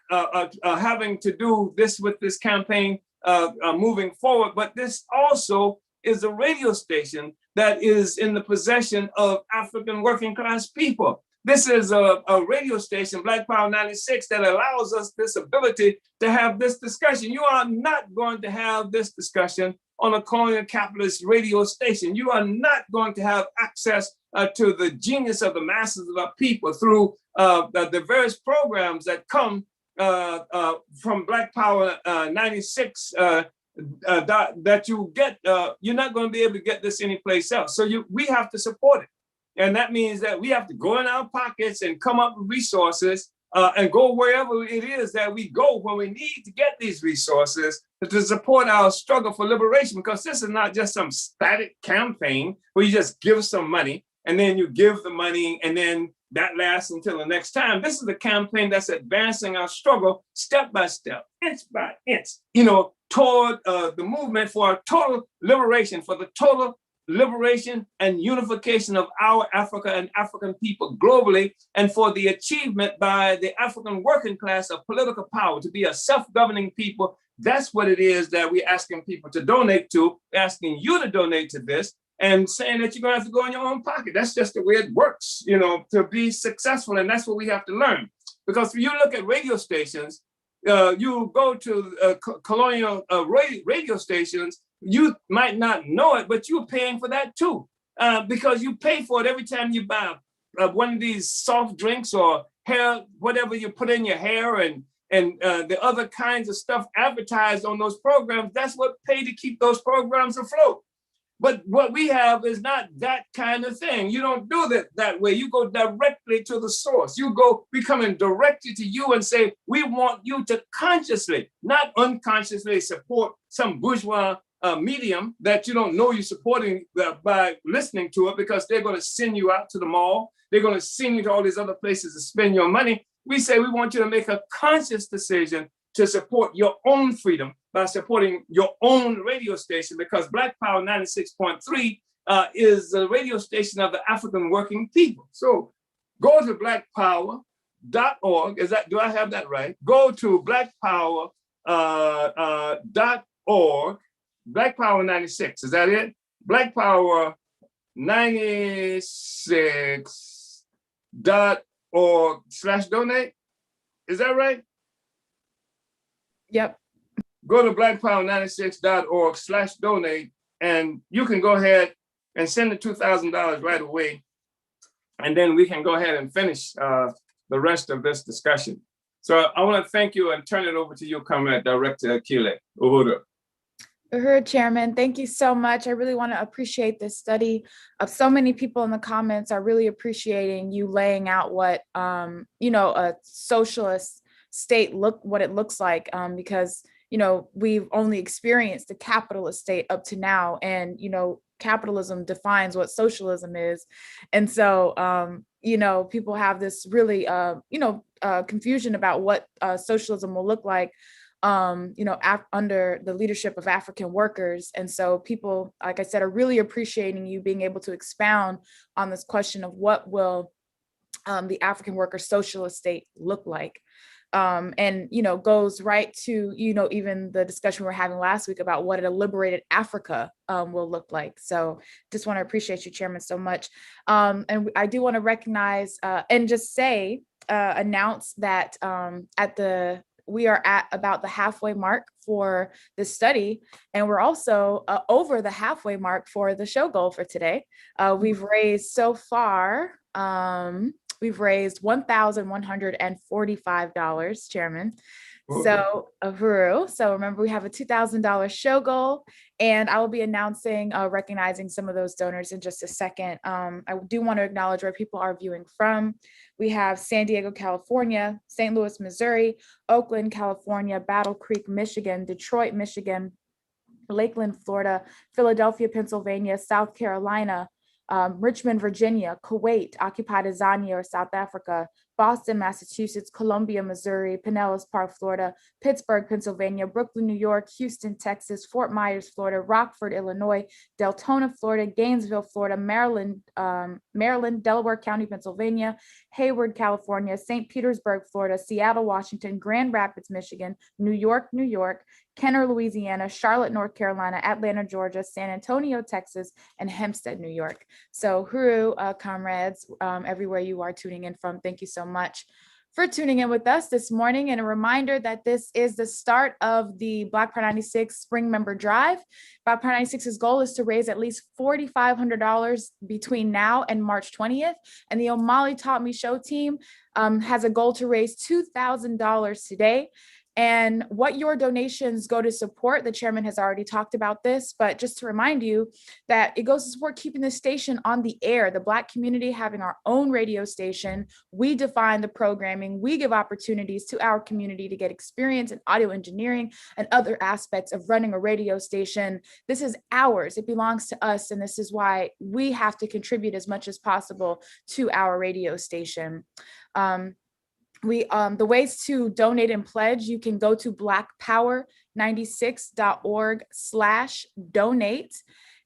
having to do this with this campaign moving forward. But this also is a radio station that is in the possession of African working class people. This is a radio station, Black Power 96, that allows us this ability to have this discussion. You are not going to have this discussion on a colonial capitalist radio station. You are not going to have access to the genius of the masses of our people through the various programs that come from Black Power 96 that you get. You're not going to be able to get this anyplace else. So we have to support it. And that means that we have to go in our pockets and come up with resources and go wherever it is that we go when we need to get these resources to support our struggle for liberation. Because this is not just some static campaign where you just give some money and then you give the money and then that lasts until the next time. This is a campaign that's advancing our struggle step by step, inch by inch, toward the movement for a total liberation, for the total liberation and unification of our Africa and African people globally, and for the achievement by the African working class of political power to be a self-governing people. That's what it is that we're asking people to donate to, asking you to donate to this, and saying that you're going to have to go in your own pocket. That's just the way it works, to be successful. And that's what we have to learn. Because if you look at radio stations, you go to colonial radio stations, you might not know it, but you're paying for that too, because you pay for it every time you buy one of these soft drinks or hair, whatever you put in your hair, and the other kinds of stuff advertised on those programs. That's what pay to keep those programs afloat. But what we have is not that kind of thing. You don't do that way. You go directly to the source. We coming directly to you and say, we want you to consciously, not unconsciously, support some bourgeois medium that you don't know you're supporting by listening to it, because they're going to send you out to the mall. They're going to send you to all these other places to spend your money. We say we want you to make a conscious decision to support your own freedom by supporting your own radio station, because Black Power 96.3 is the radio station of the African working people. So go to blackpower.org. Do I have that right? Go to blackpower.org. Black Power 96, is that it? Black Power 96.org/donate. Is that right? Yep. Go to blackpower96.org/donate, and you can go ahead and send the $2,000 right away. And then we can go ahead and finish the rest of this discussion. So I want to thank you and turn it over to you, Comrade Director Akile. Uhuru. Uhuru, Chairman, thank you so much. I really want to appreciate this study. So many people in the comments are really appreciating you laying out what, a socialist state what it looks like, because, we've only experienced the capitalist state up to now. And, capitalism defines what socialism is. And so, people have this really, confusion about what socialism will look like, under the leadership of African workers. And so people, like I said, are really appreciating you being able to expound on this question of what will the African worker socialist state look like. And, goes right to, even the discussion we were having last week about what a liberated Africa will look like. So just want to appreciate you, Chairman, so much. And I do want to recognize and just say, announce that we are at about the halfway mark for this study. And we're also over the halfway mark for the show goal for today. We've raised so far, we've raised $1,145, Chairman. So Uhuru. So remember, we have a $2,000 show goal, and I will be announcing, recognizing some of those donors in just a second. I do want to acknowledge where people are viewing from. We have San Diego, California, St. Louis, Missouri, Oakland, California, Battle Creek, Michigan, Detroit, Michigan, Lakeland, Florida, Philadelphia, Pennsylvania, South Carolina, Richmond, Virginia, Kuwait, occupied Azania or South Africa, Boston, Massachusetts, Columbia, Missouri, Pinellas Park, Florida, Pittsburgh, Pennsylvania, Brooklyn, New York, Houston, Texas, Fort Myers, Florida, Rockford, Illinois, Deltona, Florida, Gainesville, Florida, Maryland, Delaware County, Pennsylvania, Hayward, California, St. Petersburg, Florida, Seattle, Washington, Grand Rapids, Michigan, New York, Kenner, Louisiana, Charlotte, North Carolina, Atlanta, Georgia, San Antonio, Texas, and Hempstead, New York. So huru, comrades, everywhere you are tuning in from, thank you so much for tuning in with us this morning. And a reminder that this is the start of the Black Power 96 Spring Member Drive. Black Power 96's goal is to raise at least $4,500 between now and March 20th. And the Omali Taught Me Show team has a goal to raise $2,000 today. And what your donations go to support, the chairman has already talked about this, but just to remind you that it goes to support keeping the station on the air, the Black community having our own radio station. We define the programming, we give opportunities to our community to get experience in audio engineering and other aspects of running a radio station. This is ours, it belongs to us, and this is why we have to contribute as much as possible to our radio station. The ways to donate and pledge, you can go to blackpower96.org/donate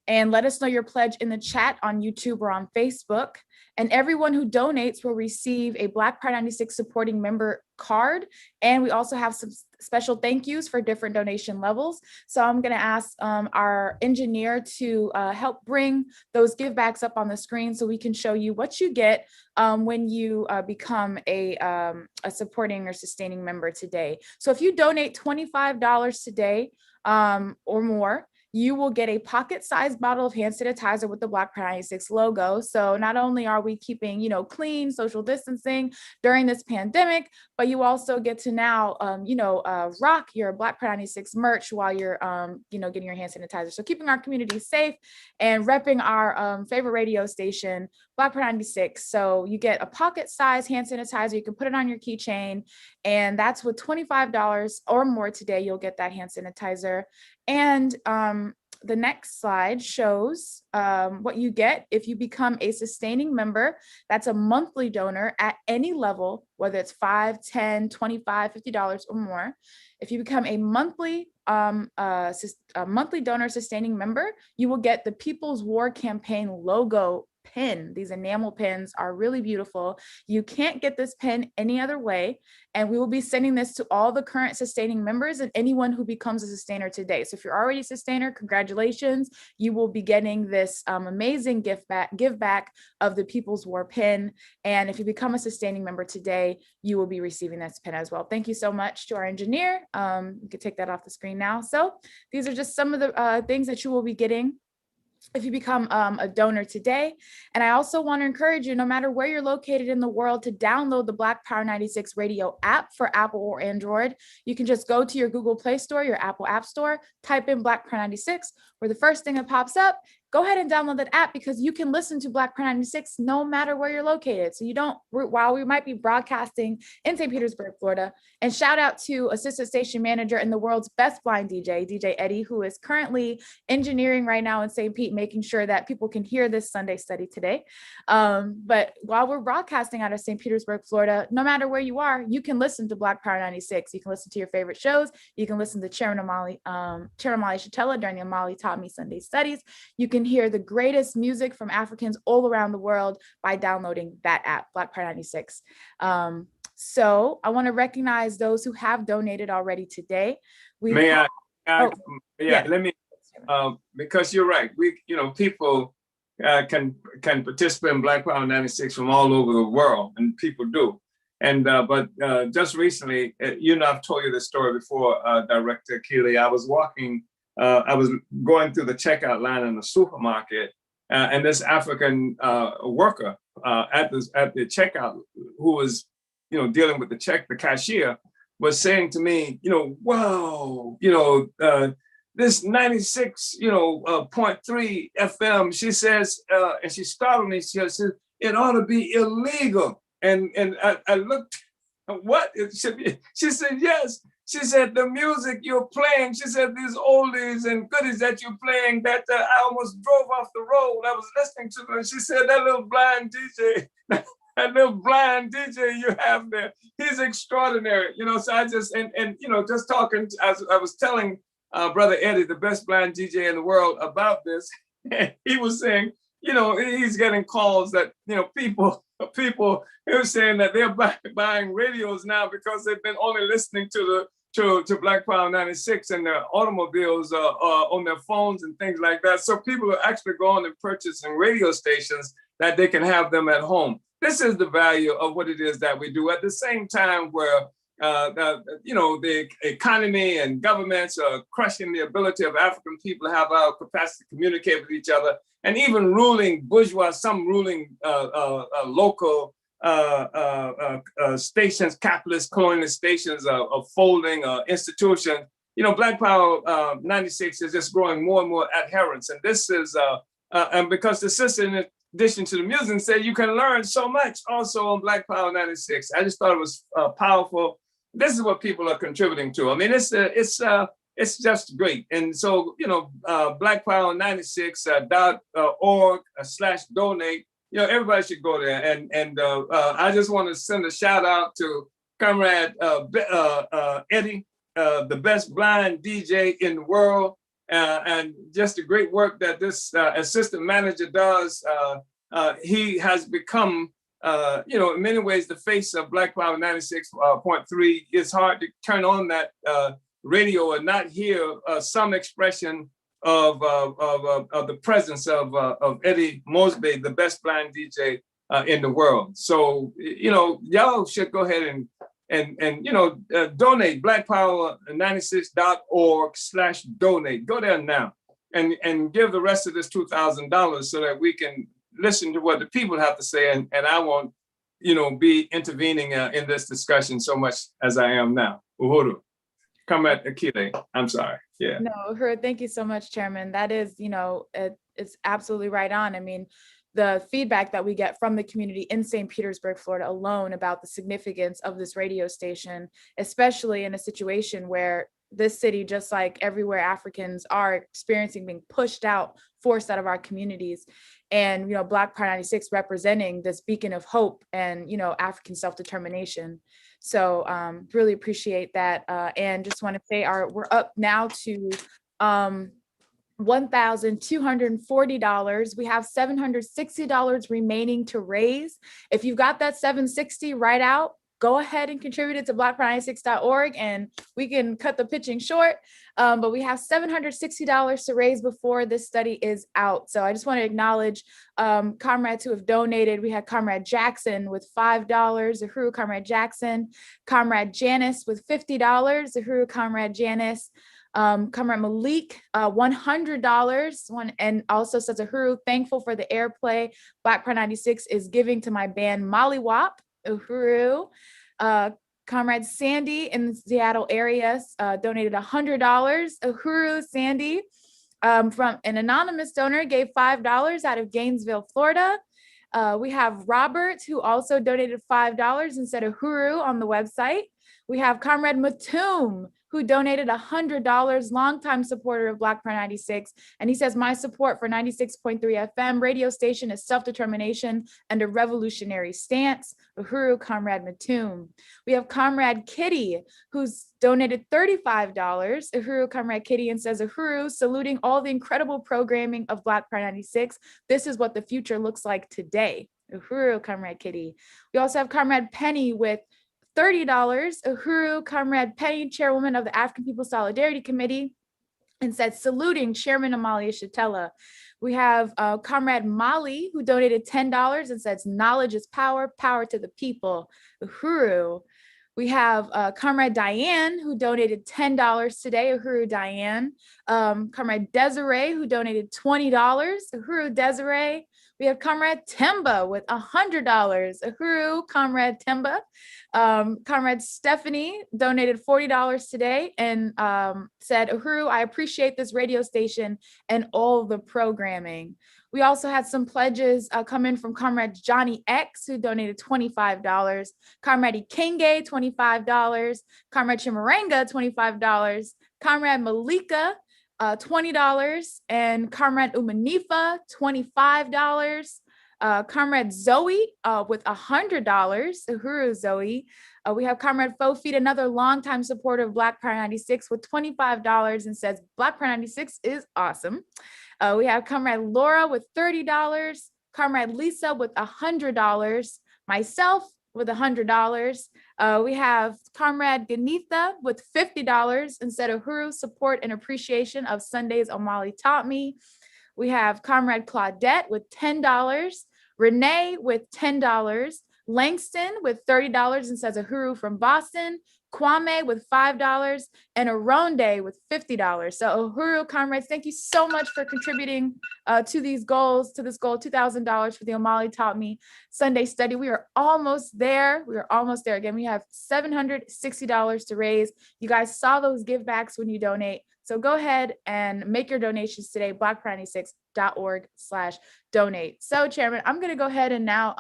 and let us know your pledge in the chat on YouTube or on Facebook. And everyone who donates will receive a Black Power 96 supporting member card. And we also have some special thank yous for different donation levels. So I'm going to ask our engineer to help bring those give backs up on the screen so we can show you what you get when you become a supporting or sustaining member today. So if you donate $25 today or more, you will get a pocket-sized bottle of hand sanitizer with the Black Power 96 logo. So not only are we keeping, clean, social distancing during this pandemic, but you also get to now, rock your Black Power 96 merch while you're, getting your hand sanitizer. So keeping our community safe and repping our favorite radio station, Black Power 96. So you get a pocket-sized hand sanitizer. You can put it on your keychain, and that's with $25 or more today. You'll get that hand sanitizer. And the next slide shows what you get if you become a sustaining member. That's a monthly donor at any level, whether it's $5, $10, $25, $50 or more. If you become a monthly donor sustaining member, you will get the People's War Campaign logo pin. These enamel pins are really beautiful. You can't get this pin any other way. And we will be sending this to all the current sustaining members and anyone who becomes a sustainer today. So if you're already a sustainer, congratulations. You will be getting this amazing give back of the People's War pin. And if you become a sustaining member today, you will be receiving this pin as well. Thank you so much to our engineer. You can take that off the screen now. So these are just some of the things that you will be getting if you become a donor today. And I also want to encourage you, no matter where you're located in the world, to download the Black Power 96 radio app for Apple or Android. You can just go to your Google Play Store, your Apple App Store, type in Black Power 96, where the first thing that pops up, go ahead and download that app, because you can listen to Black Power 96 no matter where you're located. So you don't, while we might be broadcasting in St. Petersburg, Florida, and shout out to assistant station manager and the world's best blind DJ, DJ Eddie, who is currently engineering right now in St. Pete, making sure that people can hear this Sunday study today. But while we're broadcasting out of St. Petersburg, Florida, no matter where you are, you can listen to Black Power 96. You can listen to your favorite shows. You can listen to Chairman Omali Yeshitela during the Omali Taught Me Sunday studies. You can hear the greatest music from Africans all around the world by downloading that app, Black Power 96. So I want to recognize those who have donated already today. Let me, because you're right. People can participate in Black Power 96 from all over the world, and people do. And but just recently, I've told you this story before, Director Keeley. I was going through the checkout line in the supermarket, and this African worker at the checkout, who was, dealing with the cashier, was saying to me, wow, this 96.3 FM. She says, and she startled me. She says, it ought to be illegal. And I looked, what? She said, yes. She said, the music you're playing, she said, these oldies and goodies that you're playing, that I almost drove off the road. I was listening to her. She said, that little blind DJ. that little blind DJ you have there. He's extraordinary, you know. So I just and you know, just talking as I was telling Brother Eddie, the best blind DJ in the world, about this. He was saying, you know, he's getting calls that, you know, people he was saying that they're buying radios now because they've been only listening to Black Power 96 and their automobiles on their phones and things like that. So people are actually going and purchasing radio stations that they can have them at home. This is the value of what it is that we do at the same time where you know, the economy and governments are crushing the ability of African people to have our capacity to communicate with each other, and even ruling bourgeois, some ruling local stations, capitalist colonialist stations are folding institutions. You know, Black Power 96 is just growing more and more adherents, and this is and because the sister, in addition to the music, said you can learn so much also on Black Power 96. I just thought it was powerful. This is what people are contributing to. I mean, it's just great. And so, you know, blackpower96.org/donate. You know, everybody should go there. And I just want to send a shout out to Comrade Eddie, the best blind DJ in the world, and just the great work that this assistant manager does. He has become, you know, in many ways, the face of Black Power 96.3. It's hard to turn on that radio and not hear some expression of the presence of Eddie Mosby, the best blind DJ in the world. So, you know, y'all should go ahead and you know, donate. blackpower96.org/donate. Go there now and give the rest of this $2,000 so that we can listen to what the people have to say, and I won't, you know, be intervening in this discussion so much as I am now. Uhuru. Comrade Akile, I'm sorry. Yeah. No, Uhuru, thank you so much, Chairman. That is, you know, it's absolutely right on. I mean, the feedback that we get from the community in St. Petersburg, Florida alone about the significance of this radio station, especially in a situation where this city, just like everywhere Africans are experiencing being pushed out, forced out of our communities. And, you know, Black Power 96 representing this beacon of hope and, you know, African self-determination. So really appreciate that. And just want to say we're up now to $1,240. We have $760 remaining to raise. If you've got that $760 right out, go ahead and contribute it to blackpower96.org and we can cut the pitching short. But we have $760 to raise before this study is out. So I just want to acknowledge comrades who have donated. We had Comrade Jackson with $5, Uhuru Comrade Jackson, Comrade Janice with $50, Uhuru Comrade Janice, Comrade Malik, $100, and also says Uhuru, thankful for the airplay Black Power 96 is giving to my band Mollywop. Uhuru. Comrade Sandy in the Seattle area donated $100. Uhuru, Sandy. From an anonymous donor gave $5 out of Gainesville, Florida. We have Robert, who also donated $5 and said Uhuru on the website. We have Comrade Matum, who donated $100, longtime supporter of Black Power 96. And he says, my support for 96.3 FM radio station is self-determination and a revolutionary stance. Uhuru, Comrade Matum. We have Comrade Kitty, who's donated $35. Uhuru, Comrade Kitty, and says, Uhuru, saluting all the incredible programming of Black Power 96. This is what the future looks like today. Uhuru, Comrade Kitty. We also have Comrade Penny with $30, Uhuru, Comrade Penny, chairwoman of the African People's Solidarity Committee, and said, saluting Chairman Omali Yeshitela. We have Comrade Molly, who donated $10 and says, knowledge is power, power to the people. Uhuru. We have Comrade Diane, who donated $10 today. Uhuru, Diane. Comrade Desiree, who donated $20. Uhuru, Desiree. We have Comrade Temba with $100. Uhuru, Comrade Temba. Comrade Stephanie donated $40 today and said, Uhuru, I appreciate this radio station and all the programming. We also had some pledges come in from Comrade Johnny X, who donated $25. Comrade Ikenge, $25. Comrade Chimaranga, $25. Comrade Malika, $20, and Comrade Umanifa, $25. Comrade Zoe with $100, Uhuru Zoe. We have Comrade Fofeed, another longtime supporter of Black Power 96 with $25 and says Black Power 96 is awesome. We have Comrade Laura with $30, Comrade Lisa with $100, myself with $100. We have Comrade Ganitha with $50 and said Uhuru support and appreciation of Sundays Omali taught me. We have Comrade Claudette with $10, Renee with $10, Langston with $30 and says Uhuru from Boston, Kwame with $5, and Aronde with $50. So Uhuru, comrades, thank you so much for contributing to these goals, to this goal, $2,000 for the Omali Taught Me Sunday Study. We are almost there. We are almost there. Again, we have $760 to raise. You guys saw those give backs when you donate. So go ahead and make your donations today, blackpride96.org/donate. So Chairman, I'm gonna go ahead and now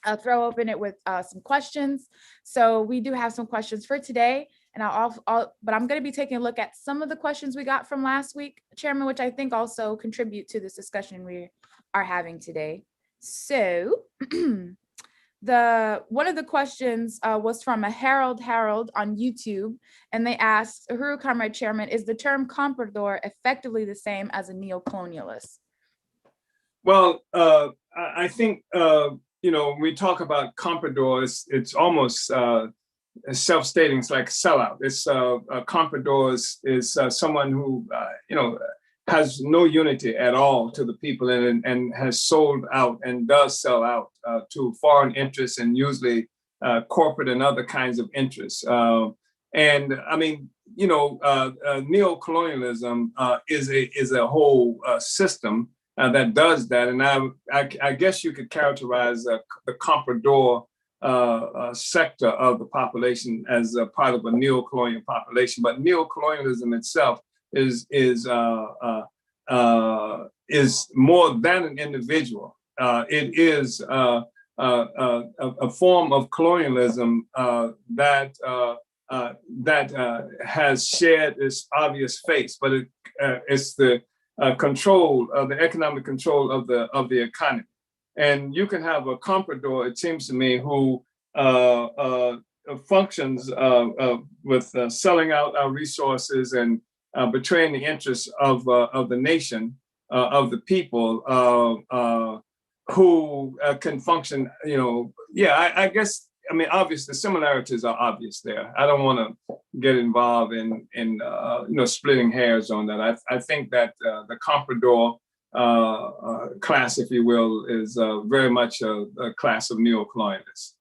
I'll throw open it with some questions. So we do have some questions for today, and but I'm going to be taking a look at some of the questions we got from last week, Chairman, which I think also contribute to this discussion we are having today. So one of the questions was from a Harold on YouTube, and they asked, Uhuru Comrade Chairman, is the term comprador effectively the same as a neo-colonialist? Well, I think, when we talk about compradors, it's almost self-stating. It's like sellout. It's compradors is someone who, has no unity at all to the people and has sold out and does sell out to foreign interests and usually corporate and other kinds of interests. And I mean, neocolonialism is a whole system that does that. And I guess you could characterize the comprador sector of the population as a part of a neocolonial population. But neocolonialism itself is more than an individual. It is a form of colonialism that has shared its obvious face, but it's the control of the economic control of the economy. And you can have a comprador, it seems to me, who functions with selling out our resources and betraying the interests of the nation, of the people, who can function. I guess. I mean, obviously, the similarities are obvious there. I don't want to get involved in splitting hairs on that. I think that the comprador class, if you will, is very much a class of neocolonialists.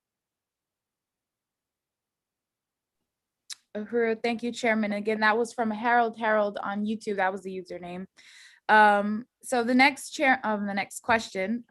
Uhuru, thank you, Chairman. Again, that was from Harold on YouTube. That was the username. So the next question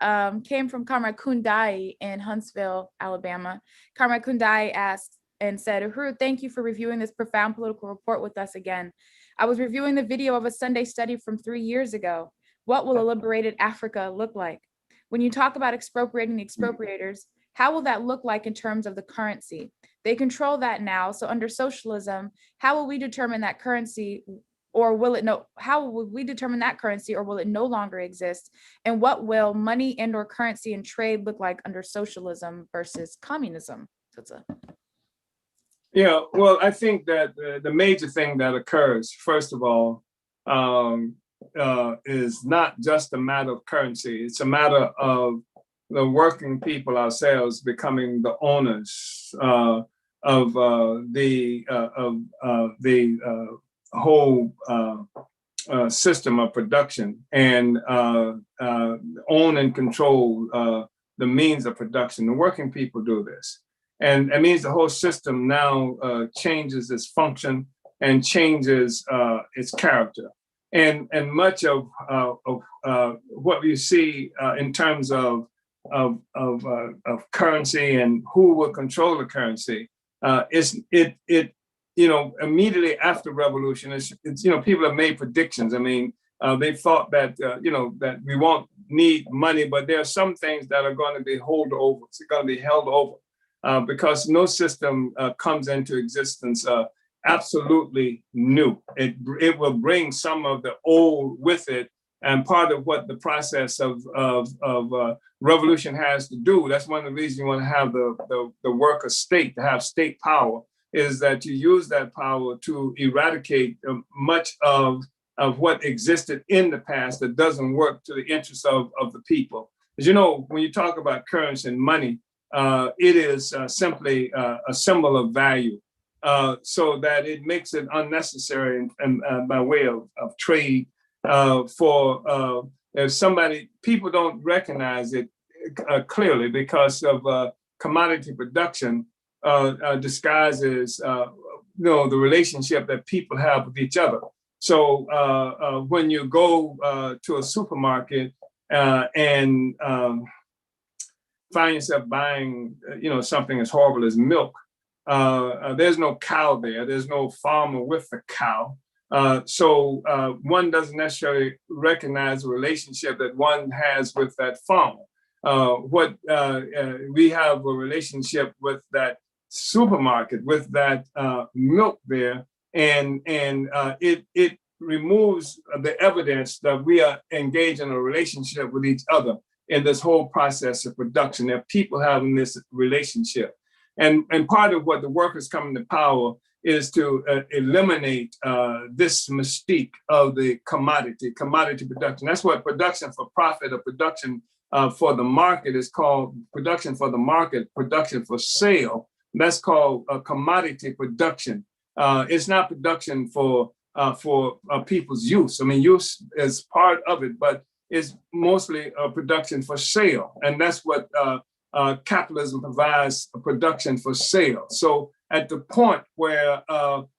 came from Comrade Kundai in Huntsville, Alabama. Comrade Kundai asked and said, Uhuru, thank you for reviewing this profound political report with us again. I was reviewing the video of a Sunday study from 3 years ago. What will a liberated Africa look like? When you talk about expropriating the expropriators, how will that look like in terms of the currency? They control that now. So under socialism, how will we determine that currency? Or will it how will we determine that currency, or will it no longer exist? And what will money and or currency and trade look like under socialism versus communism? Yeah, well, I think that the major thing that occurs, first of all, is not just a matter of currency. It's a matter of the working people ourselves becoming the owners of the whole system of production and own and control the means of production. The working people do this. And it means the whole system now changes its function and changes its character. And much of what we see in terms of currency and who will control the currency immediately after revolution, it's people have made predictions. I mean, they thought that, that we won't need money, but there are some things that are going to be held over. It's going to be held over because no system comes into existence absolutely new. It will bring some of the old with it And part of what the process of revolution has to do, that's one of the reasons you want to have the worker state, to have state power, is that you use that power to eradicate much of what existed in the past that doesn't work to the interests of the people. As you know, when you talk about currency and money, it is simply a symbol of value, so that it makes it unnecessary and by way of trade for if somebody, people don't recognize it clearly because of commodity production disguises the relationship that people have with each other. So when you go to a supermarket and find yourself buying, something as horrible as milk, there's no cow there. There's no farmer with the cow. So one doesn't necessarily recognize the relationship that one has with that farmer. We have a relationship with that supermarket, with that milk there, and it removes the evidence that we are engaged in a relationship with each other in this whole process of production. There are people having this relationship. And part of what the workers coming to power is to eliminate this mystique of the commodity production. That's what production for profit or production for the market is called. Production for the market, production for sale. That's called commodity production. It's not production for people's use. I mean, use is part of it, but it's mostly a production for sale. And that's what capitalism provides, a production for sale. So at the point where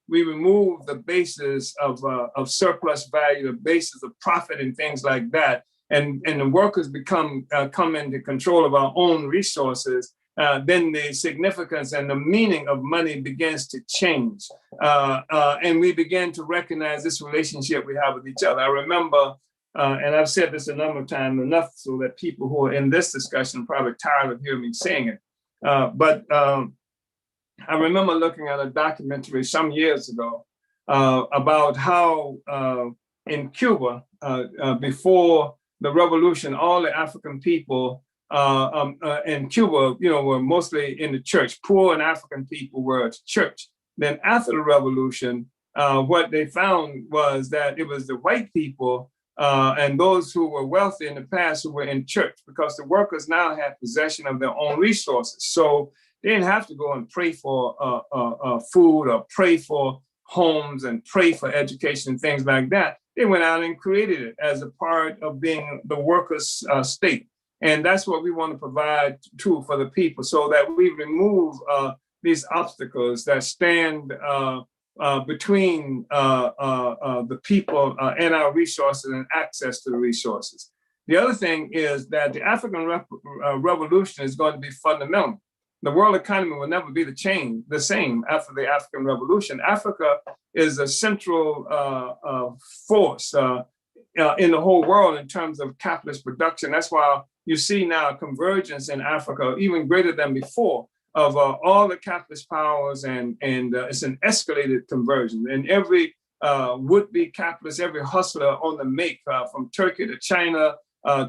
we remove the basis of surplus value, the basis of profit and things like that, and the workers come into control of our own resources, then the significance and the meaning of money begins to change. And we begin to recognize this relationship we have with each other. I remember, and I've said this a number of times, enough so that people who are in this discussion are probably tired of hearing me saying it. But I remember looking at a documentary some years ago about how in Cuba, before the revolution, all the African people in Cuba, were mostly in the church. Poor and African people were at church. Then after the revolution, what they found was that it was the white people and those who were wealthy in the past who were in church, because the workers now had possession of their own resources. So they didn't have to go and pray for food or pray for homes and pray for education and things like that. They went out and created it as a part of being the workers' state. And that's what we want to provide too for the people, so that we remove these obstacles that stand between the people and our resources and access to the resources. The other thing is that the African Revolution is going to be fundamental. The world economy will never be the same after the African Revolution. Africa is a central force in the whole world in terms of capitalist production. That's why you see now a convergence in Africa, even greater than before, of all the capitalist powers, and it's an escalated conversion. And every would-be capitalist, every hustler on the make, from Turkey to China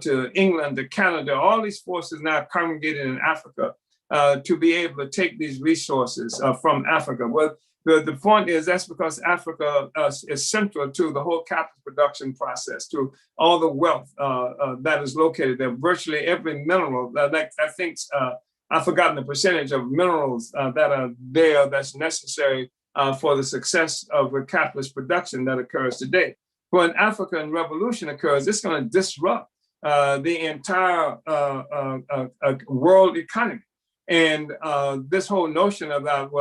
to England to Canada, all these forces now congregated in Africa to be able to take these resources from Africa. Well, the point is that's because Africa is central to the whole capitalist production process, to all the wealth that is located there. Virtually every mineral, I've forgotten the percentage of minerals that are there that's necessary for the success of the capitalist production that occurs today. When African Revolution occurs, it's going to disrupt the entire world economy. And this whole notion about,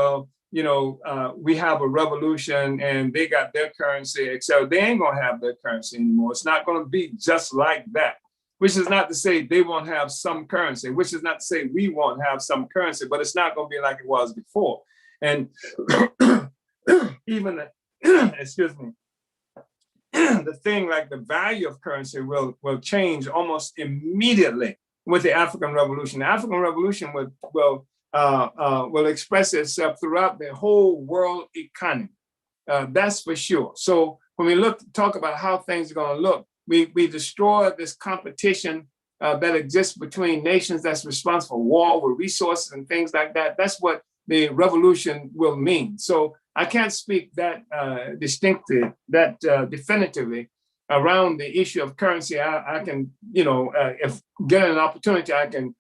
we have a revolution and they got their currency, except they ain't going to have their currency anymore. It's not going to be just like that, which is not to say they won't have some currency, which is not to say we won't have some currency, but it's not going to be like it was before. And even, excuse me, the thing like the value of currency will change almost immediately with the African Revolution. The African Revolution will express itself throughout the whole world economy. That's for sure. So when we talk about how things are going to look, we destroy this competition that exists between nations that's responsible for war with resources and things like that. That's what the revolution will mean. So I can't speak that definitively around the issue of currency. I can, if given an opportunity, I can,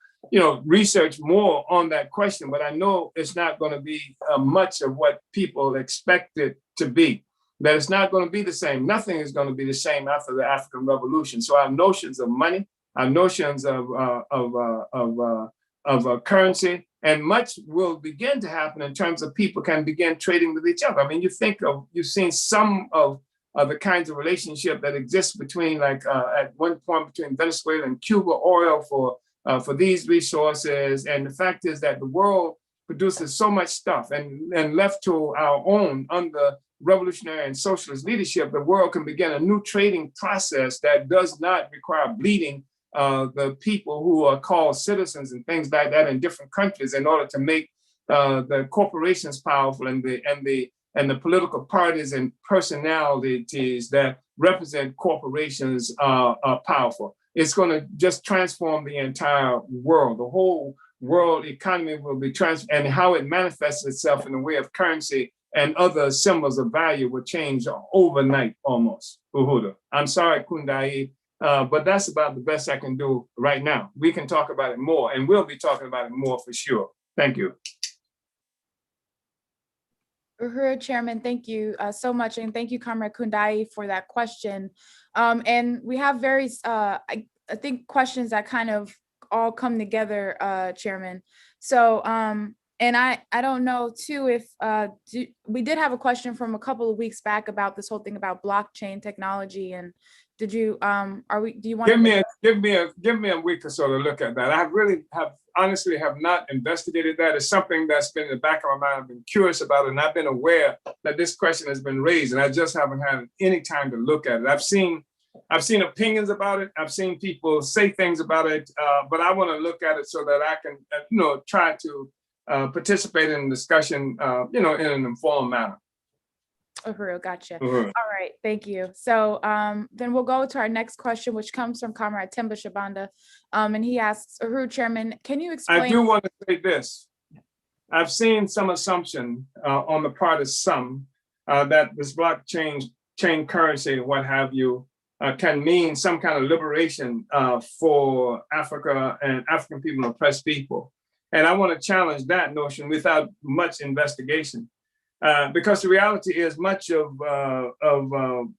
research more on that question, but I know it's not going to be much of what people expect it to be. That it's not going to be the same. Nothing is going to be the same after the African Revolution. So our notions of money, our notions of currency, and much will begin to happen in terms of people can begin trading with each other. I mean, you've seen some of the kinds of relationship that exists between, like at one point between Venezuela and Cuba, oil for these resources. And the fact is that the world produces so much stuff, and left to our own under revolutionary and socialist leadership, the world can begin a new trading process that does not require bleeding the people who are called citizens and things like that in different countries in order to make the corporations powerful and the political parties and personalities that represent corporations are powerful. It's going to just transform the entire world. The whole world economy will be transformed, and how it manifests itself in the way of currency and other symbols of value will change overnight almost. Uhuda. I'm sorry, Kundai, but that's about the best I can do right now. We can talk about it more, and we'll be talking about it more for sure. Thank you. Uhuru, Chairman, thank you so much. And thank you, Comrade Kundai, for that question. And we have various, I think, questions that kind of all come together, Chairman. So, and I don't know too if we did have a question from a couple of weeks back about this whole thing about blockchain technology. And did you do you want to give me a week or so to look at that? I really honestly have not investigated that. It's something that's been in the back of my mind. I've been curious about it, and I've been aware that this question has been raised, and I just haven't had any time to look at it. I've seen opinions about it. I've seen people say things about it, but I want to look at it so that I can, try to participate in the discussion, in an informed manner. Uhuru, gotcha. Uhuru. All right, thank you. So then we'll go to our next question, which comes from Comrade Temba Shabanda. And he asks, Uhuru, Chairman, can you explain? I do want to say this. I've seen some assumption on the part of some that this blockchain currency, what have you, can mean some kind of liberation for Africa and African people and oppressed people. And I want to challenge that notion without much investigation. Because the reality is much of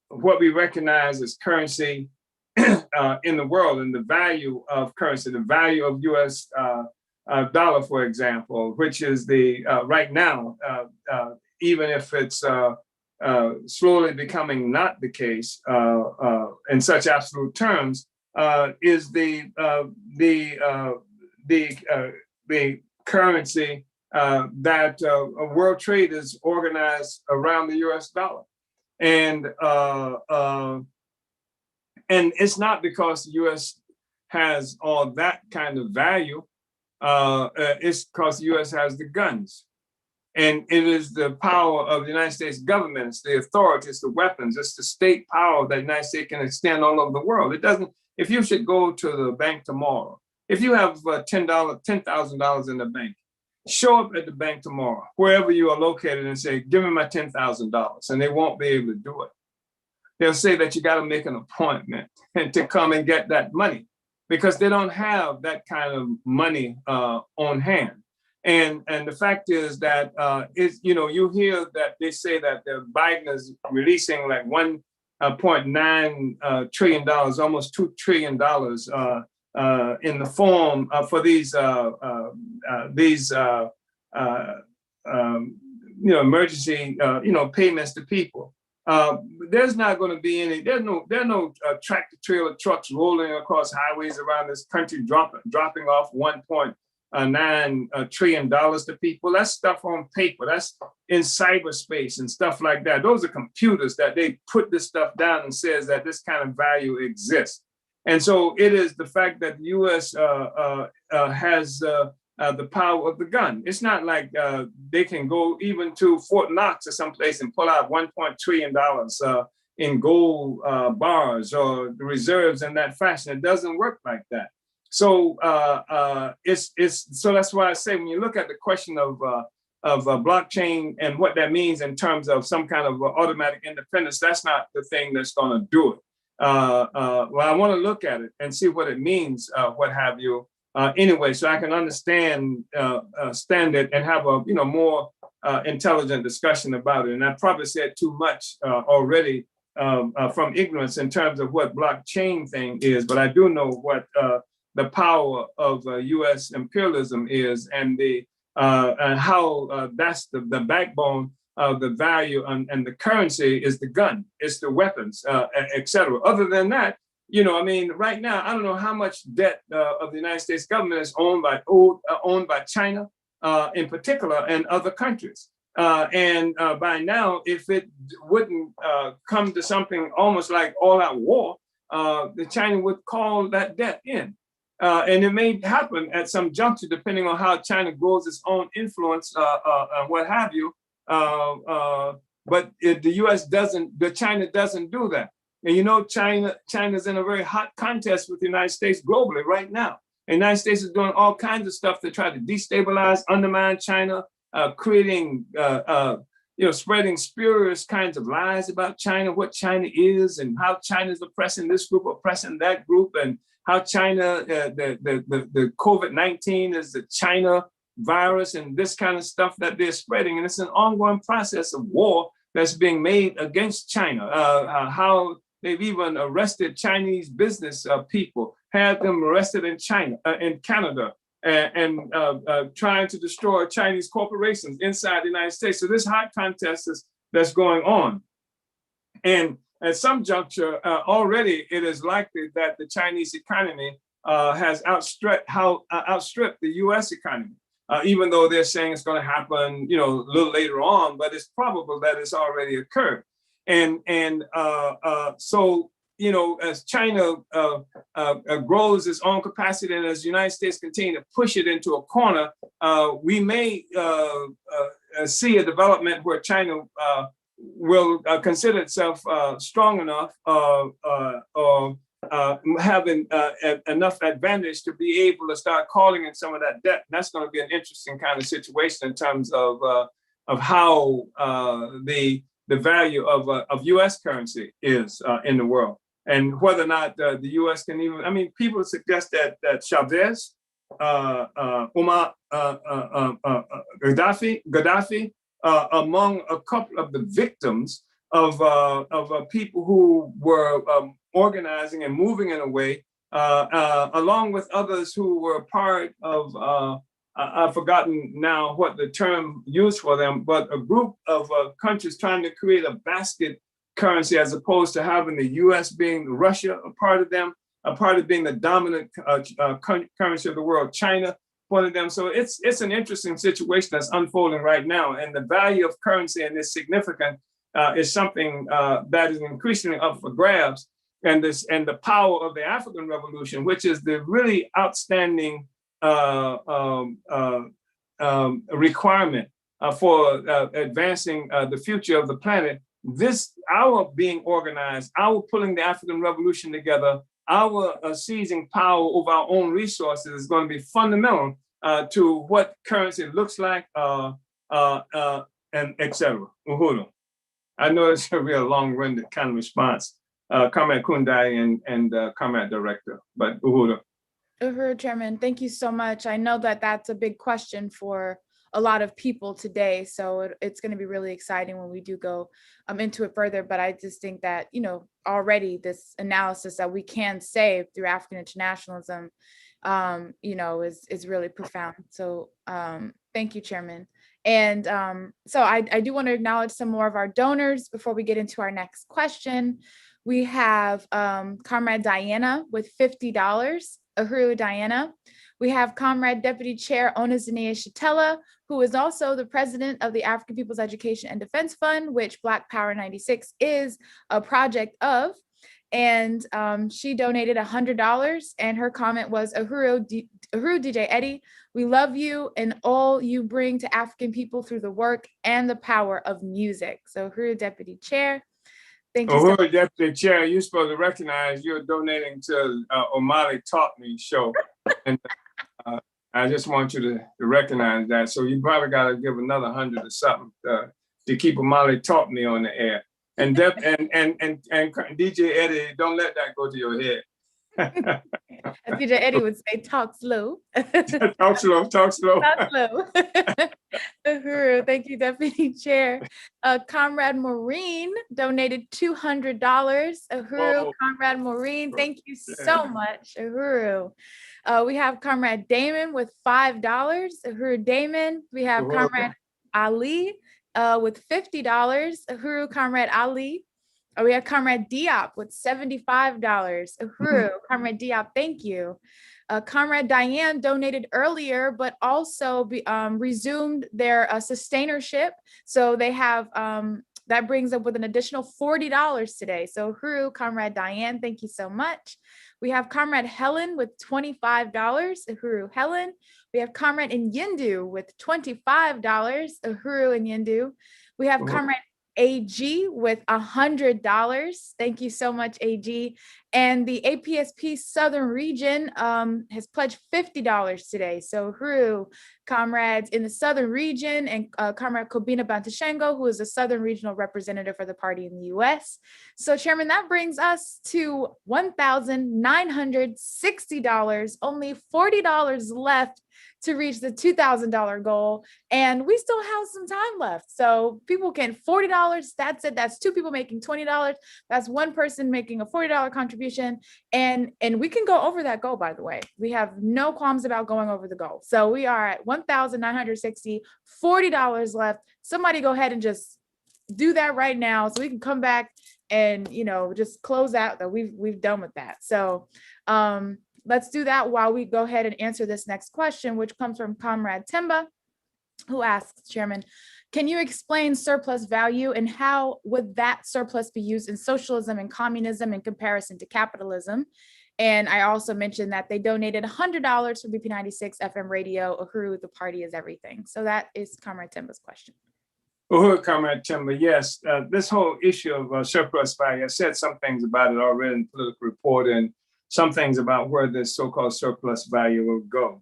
what we recognize as currency in the world, and the value of currency, the value of U.S. Dollar, for example, which is the right now, even if it's slowly becoming not the case in such absolute terms, is the currency that world trade is organized around the U.S. dollar, and it's not because the U.S. has all that kind of value. It's because the U.S. has the guns, and it is the power of the United States government. It's the authority, it's the weapons, it's the state power that the United States can extend all over the world. It doesn't. If you should go to the bank tomorrow, if you have $10,000 in the bank, show up at the bank tomorrow, wherever you are located, and say, give me my $10,000, and they won't be able to do it. They'll say that you got to make an appointment and to come and get that money, because they don't have that kind of money on hand. And the fact is that you hear that they say that Biden is releasing like $1.9 trillion, almost $2 trillion in the form for these emergency payments to people. There's not going to be any. There are no tractor trailer trucks rolling across highways around this country dropping off $1.9 trillion to people. That's stuff on paper. That's in cyberspace and stuff like that. Those are computers that they put this stuff down and says that this kind of value exists. And so it is the fact that the U.S. has the power of the gun. It's not like they can go even to Fort Knox or someplace and pull out $1.1 trillion in gold bars or the reserves in that fashion. It doesn't work like that. So so that's why I say when you look at the question of blockchain and what that means in terms of some kind of automatic independence, that's not the thing that's going to do it. Well, I want to look at it and see what it means, what have you. Anyway, so I can understand it and have a more intelligent discussion about it. And I probably said too much already from ignorance in terms of what blockchain thing is, but I do know what the power of U.S. imperialism is, and how that's the backbone of the value and the currency is the gun, it's the weapons, etc. Other than that, right now, I don't know how much debt of the United States government is owned by China in particular and other countries. And by now, if it wouldn't come to something almost like all-out war, the China would call that debt in. And it may happen at some juncture, depending on how China grows its own influence and what have you. But the U.S. China doesn't do that. And China's in a very hot contest with the United States globally right now. The United States is doing all kinds of stuff to try to destabilize, undermine China, creating, spreading spurious kinds of lies about China, what China is, and how China is oppressing this group, oppressing that group, and how China, the COVID-19 is the China virus, and this kind of stuff that they're spreading. And it's an ongoing process of war that's being made against China. How they've even arrested Chinese business people, had them arrested in China, in Canada, and trying to destroy Chinese corporations inside the United States. So this hot contest that's going on. And at some juncture, already it is likely that the Chinese economy has outstripped the US economy, even though they're saying it's going to happen, a little later on, but it's probable that it's already occurred. And so, as China grows its own capacity, and as the United States continue to push it into a corner, we may see a development where China will consider itself strong enough or having enough advantage to be able to start calling in some of that debt. And that's going to be an interesting kind of situation in terms of how the value of U.S. currency is in the world, and whether or not the U.S. can even. People suggest that Chavez, Gaddafi, among a couple of the victims of people who were organizing and moving in a way, along with others who were part of, I've forgotten now what the term used for them, but a group of countries trying to create a basket currency as opposed to having the US being Russia a part of them, a part of being the dominant currency of the world, China, one of them. So it's an interesting situation that's unfolding right now. And the value of currency and its significance is something that is increasingly up for grabs. And the power of the African Revolution, which is the really outstanding requirement for advancing the future of the planet. Our being organized, our pulling the African Revolution together, our seizing power over our own resources is going to be fundamental to what currency looks like, and etc. Uhuru. I know it's a real long-winded kind of response. Comrade Kundai and Comrade Director, but Uhuru. Uhuru, Chairman, thank you so much. I know that that's a big question for a lot of people today, so it's going to be really exciting when we do go into it further. But I just think that, already this analysis that we can say through African internationalism, is really profound. So thank you, Chairman. And so I do want to acknowledge some more of our donors before we get into our next question. We have Comrade Diana with $50, Uhuru Diana. We have Comrade Deputy Chair Omali Yeshitela, who is also the president of the African People's Education and Defense Fund, which Black Power 96 is a project of. And she donated $100, and her comment was, Uhuru DJ Eddie, we love you and all you bring to African people through the work and the power of music. So Uhuru Deputy Chair. Thank you so much. Deputy Chair, you're supposed to recognize you're donating to Omali Taught Me show. And I just want you to recognize that. So you probably got to give another 100 or something to keep Omali Taught Me on the air. And DJ Eddie, don't let that go to your head. As DJ Eddie would say, talk slow. Talk slow, talk slow. Talk slow. Uhuru, thank you, Deputy Chair. Comrade Maureen donated $200. Uhuru, Comrade Maureen, thank you so much. Uhuru. We have Comrade Damon with $5. Uhuru Damon. We have Comrade Ali with $50. Uhuru, Comrade Ali. We have Comrade Diop with $75. Uhuru, Comrade Diop, thank you. Comrade Diane donated earlier, but also resumed their sustainership. So they have, that brings up with an additional $40 today. So Uhuru, Comrade Diane, thank you so much. We have Comrade Helen with $25. Uhuru, Helen. We have Comrade Nyindu with $25. Uhuru, Nyindu. We have Comrade AG with $100. Thank you so much, AG. And the APSP Southern Region has pledged $50 today. So Uhuru, comrades in the Southern Region, and Comrade Kobina Bantashengo, who is a Southern Regional Representative for the party in the US. So Chairman, that brings us to $1,960, only $40 left to reach the $2,000 goal. And we still have some time left. So people can $40, that's it. That's two people making $20. That's one person making a $40 contribution. And we can go over that goal, by the way. We have no qualms about going over the goal. So we are at $1,960, $40 left. Somebody go ahead and just do that right now so we can come back and, you know, just close out that we've done with that. So let's do that while we go ahead and answer this next question, which comes from Comrade Timba, who asks, Chairman, can you explain surplus value and how would that surplus be used in socialism and communism in comparison to capitalism? And I also mentioned that they donated $100 for BP96 FM radio. Uhuru, the party is everything. So that is Comrade Timba's question. Uhuru, Comrade Timba, yes. This whole issue of surplus value, I said some things about it already in Political Report and some things about where this so-called surplus value will go.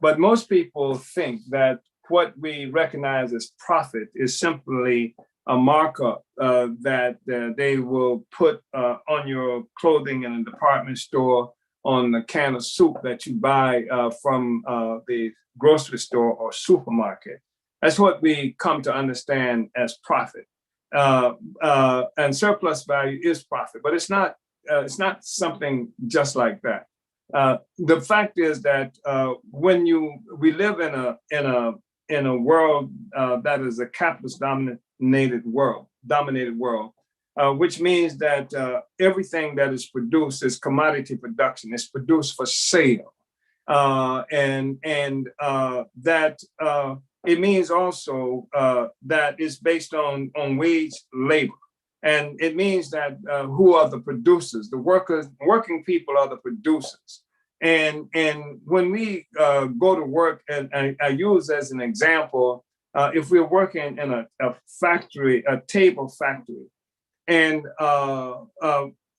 But most people think that what we recognize as profit is simply a markup that they will put on your clothing in a department store, on the can of soup that you buy from the grocery store or supermarket. That's what we come to understand as profit. And surplus value is profit, but it's not something just like that. The fact is that when we live in a world that is a capitalist dominated world, which means that everything that is produced is commodity production. It's produced for sale, and that it means also that it's based on wage labor. And it means that who are the producers? The working people are the producers. And when we go to work, and I use as an example, if we're working in a factory, a table factory, and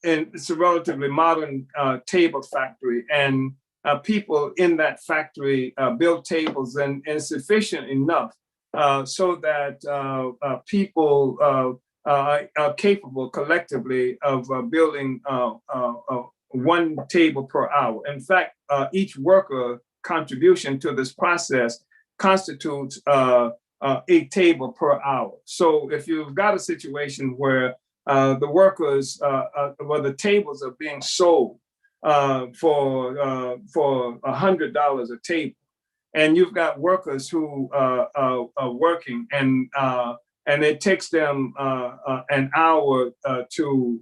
it's a relatively modern table factory, and people in that factory build tables and sufficient enough so that people are capable collectively of building one table per hour. In fact, each worker contribution to this process constitutes a table per hour. So if you've got a situation where the workers, where the tables are being sold for $100 a table, and you've got workers who are working, and it takes them an hour to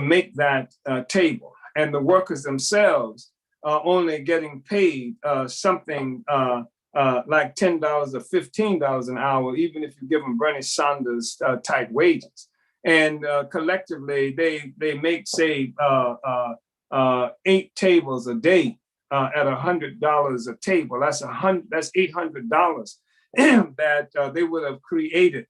make that table, and the workers themselves are only getting paid something like $10 or $15 an hour, even if you give them Bernie Sanders type wages. And collectively, they make, say, 8 tables a day at $100 a table. That's $800 that they would have created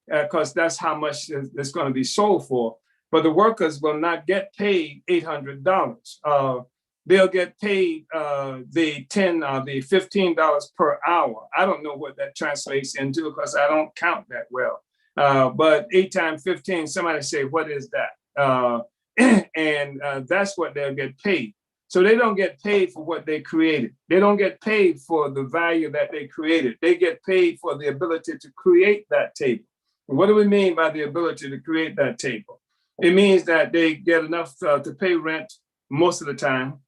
because that's how much it's going to be sold for. But the workers will not get paid $800. They'll get paid the $15 per hour. I don't know what that translates into because I don't count that well. But 8 times 15, somebody say, what is that? And that's what they'll get paid. So they don't get paid for what they created. They don't get paid for the value that they created. They get paid for the ability to create that table. What do we mean by the ability to create that table? It means that they get enough to pay rent most of the time.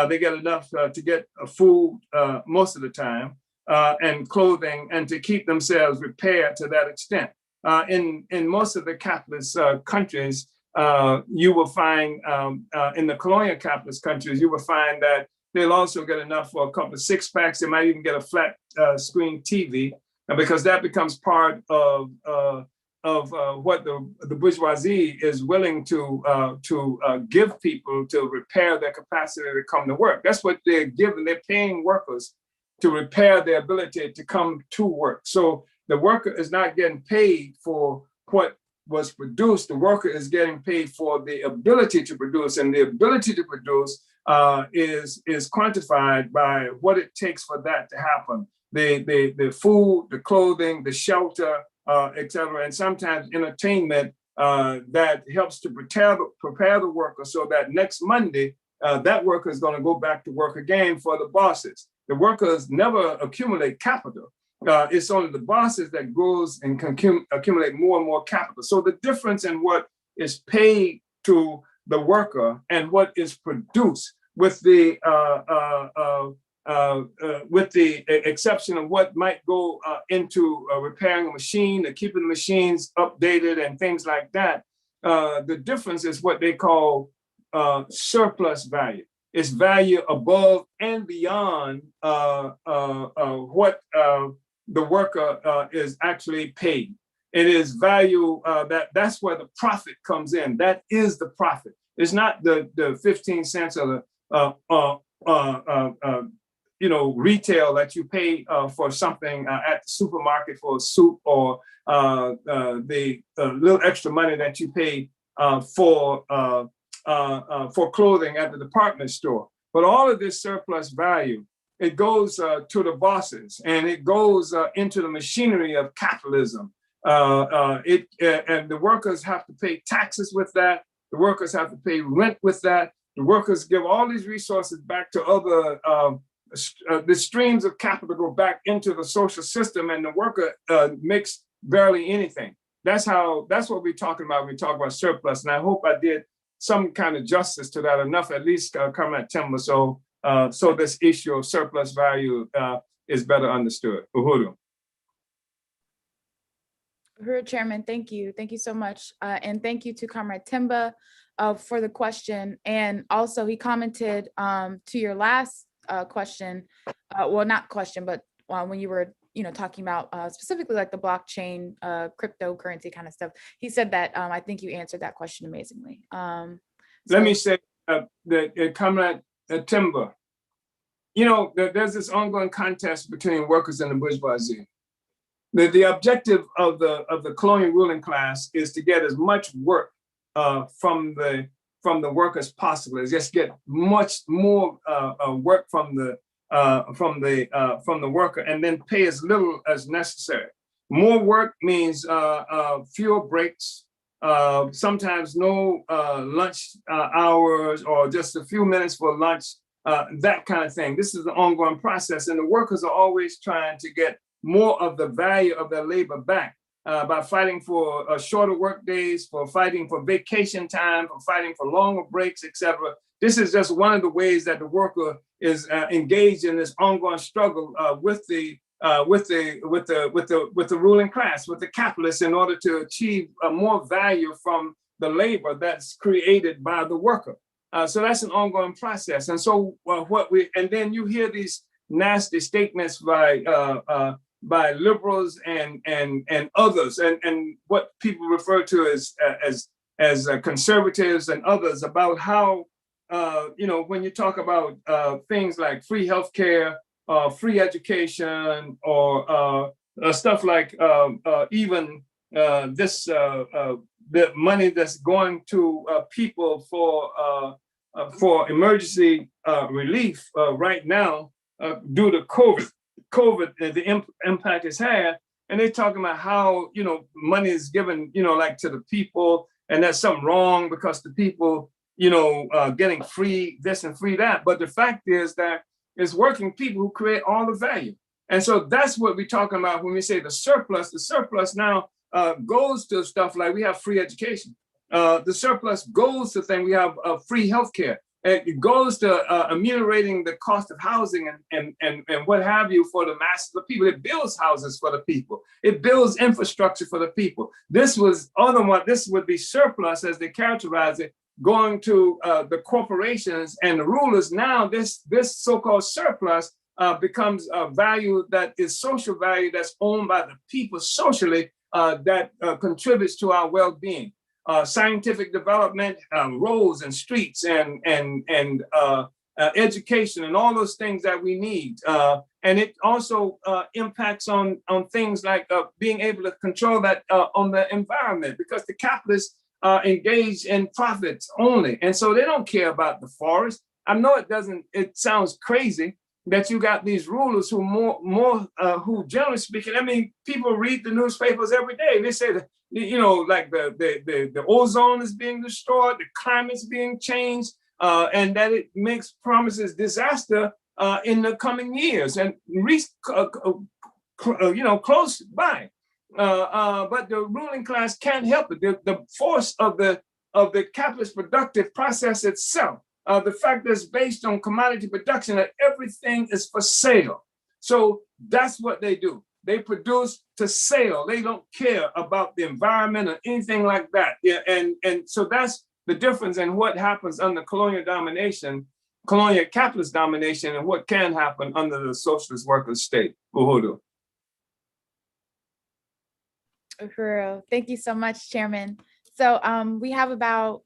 They get enough to get food most of the time, and clothing, and to keep themselves repaired to that extent. In most of the capitalist countries, you will find in the colonial capitalist countries, you will find that they'll also get enough for a couple of 6-packs. They might even get a flat screen TV, because that becomes part of what the bourgeoisie is willing to give people to repair their capacity to come to work. That's what they're giving. They're paying workers to repair their ability to come to work. So the worker is not getting paid for what was produced. The worker is getting paid for the ability to produce, and the ability to produce is quantified by what it takes for that to happen. The food, the clothing, the shelter, et cetera, and sometimes entertainment that helps to prepare the worker so that next Monday, that worker is going to go back to work again for the bosses. The workers never accumulate capital. It's only the bosses that goes and can accumulate more and more capital. So the difference in what is paid to the worker and what is produced, with the exception of what might go into repairing a machine or keeping the machines updated and things like that, the difference is what they call surplus value. It's value above and beyond what the worker is actually paid. It is value that's where the profit comes in. That is the profit. It's not the 15 cents or the retail that you pay for something at the supermarket for a soup, or the little extra money that you pay for clothing at the department store. But all of this surplus value, it goes to the bosses, and it goes into the machinery of capitalism. And the workers have to pay taxes with that. The workers have to pay rent with that. The workers give all these resources back to other, the streams of capital go back into the social system, and the worker makes barely anything. That's what we're talking about when we talk about surplus. And I hope I did some kind of justice to that enough, at least Comrade Timber, so this issue of surplus value is better understood. Uhuru. Uhuru, Chairman, thank you. Thank you so much. And thank you to Comrade Timba for the question. And also he commented to your last question, well, not question, but when you were talking about specifically like the blockchain, cryptocurrency kind of stuff, he said that I think you answered that question amazingly. Let me say that Comrade Timber, there's this ongoing contest between workers and the bourgeoisie. The objective of the colonial ruling class is to get as much work from the work as possible. Is just get much more work from the worker, and then pay as little as necessary. More work means fewer breaks, sometimes no lunch hours, or just a few minutes for lunch, that kind of thing. This is an ongoing process, and the workers are always trying to get more of the value of their labor back by fighting for shorter work days, for fighting for vacation time, for fighting for longer breaks, etc. This is just one of the ways that the worker is engaged in this ongoing struggle with the ruling class, with the capitalists, in order to achieve more value from the labor that's created by the worker. So that's an ongoing process. And so and then you hear these nasty statements by liberals and others, and what people refer to as conservatives and others, about how when you talk about things like free healthcare, free education, or stuff like even the money that's going to people for emergency relief right now due to COVID, the impact it's had. And they're talking about how, money is given, like to the people, and that's something wrong because the people, getting free this and free that. But the fact is that it's working people who create all the value. And so that's what we're talking about when we say the surplus. The surplus now goes to stuff like we have free education. The surplus goes to things, we have free healthcare. It goes to ameliorating the cost of housing and what have you for the masses of people. It builds houses for the people. It builds infrastructure for the people. This would be surplus, as they characterize it, going to the corporations and the rulers. Now this so-called surplus becomes a value that is social value that's owned by the people socially that contributes to our well-being. Scientific development, roads and streets and education and all those things that we need. And it also impacts on things like being able to control that on the environment, because the capitalists engage in profits only. And so they don't care about the forest. I know it sounds crazy that you got these rulers who who generally speaking, people read the newspapers every day. They say that, like the ozone is being destroyed, the climate's being changed, and that it makes promises disaster in the coming years and close by. But the ruling class can't help it. The force of the capitalist productive process itself, the fact that it's based on commodity production, that everything is for sale. So that's what they do. They produce to sell. They don't care about the environment or anything like that. Yeah, and so that's the difference in what happens under colonial domination, colonial capitalist domination, and what can happen under the socialist workers' state. Uhuru. Uhuru. Thank you so much, Chairman. So we have about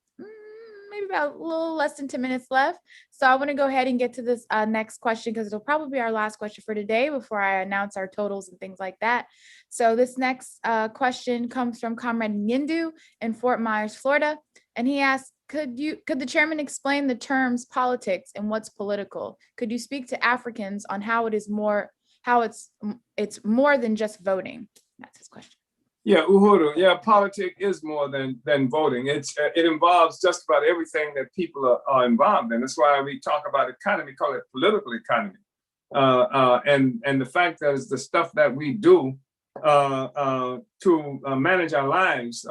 maybe about a little less than 10 minutes left. So I want to go ahead and get to this next question, because it'll probably be our last question for today before I announce our totals and things like that. So this next question comes from Comrade Ngindu in Fort Myers, Florida. And he asked, could the chairman explain the terms politics and what's political? Could you speak to Africans on how it's more than just voting? That's his question. Yeah, Uhuru. Yeah, politics is more than voting. It involves just about everything that people are involved in. That's why we talk about economy, call it political economy. And the fact that is the stuff that we do to manage our lives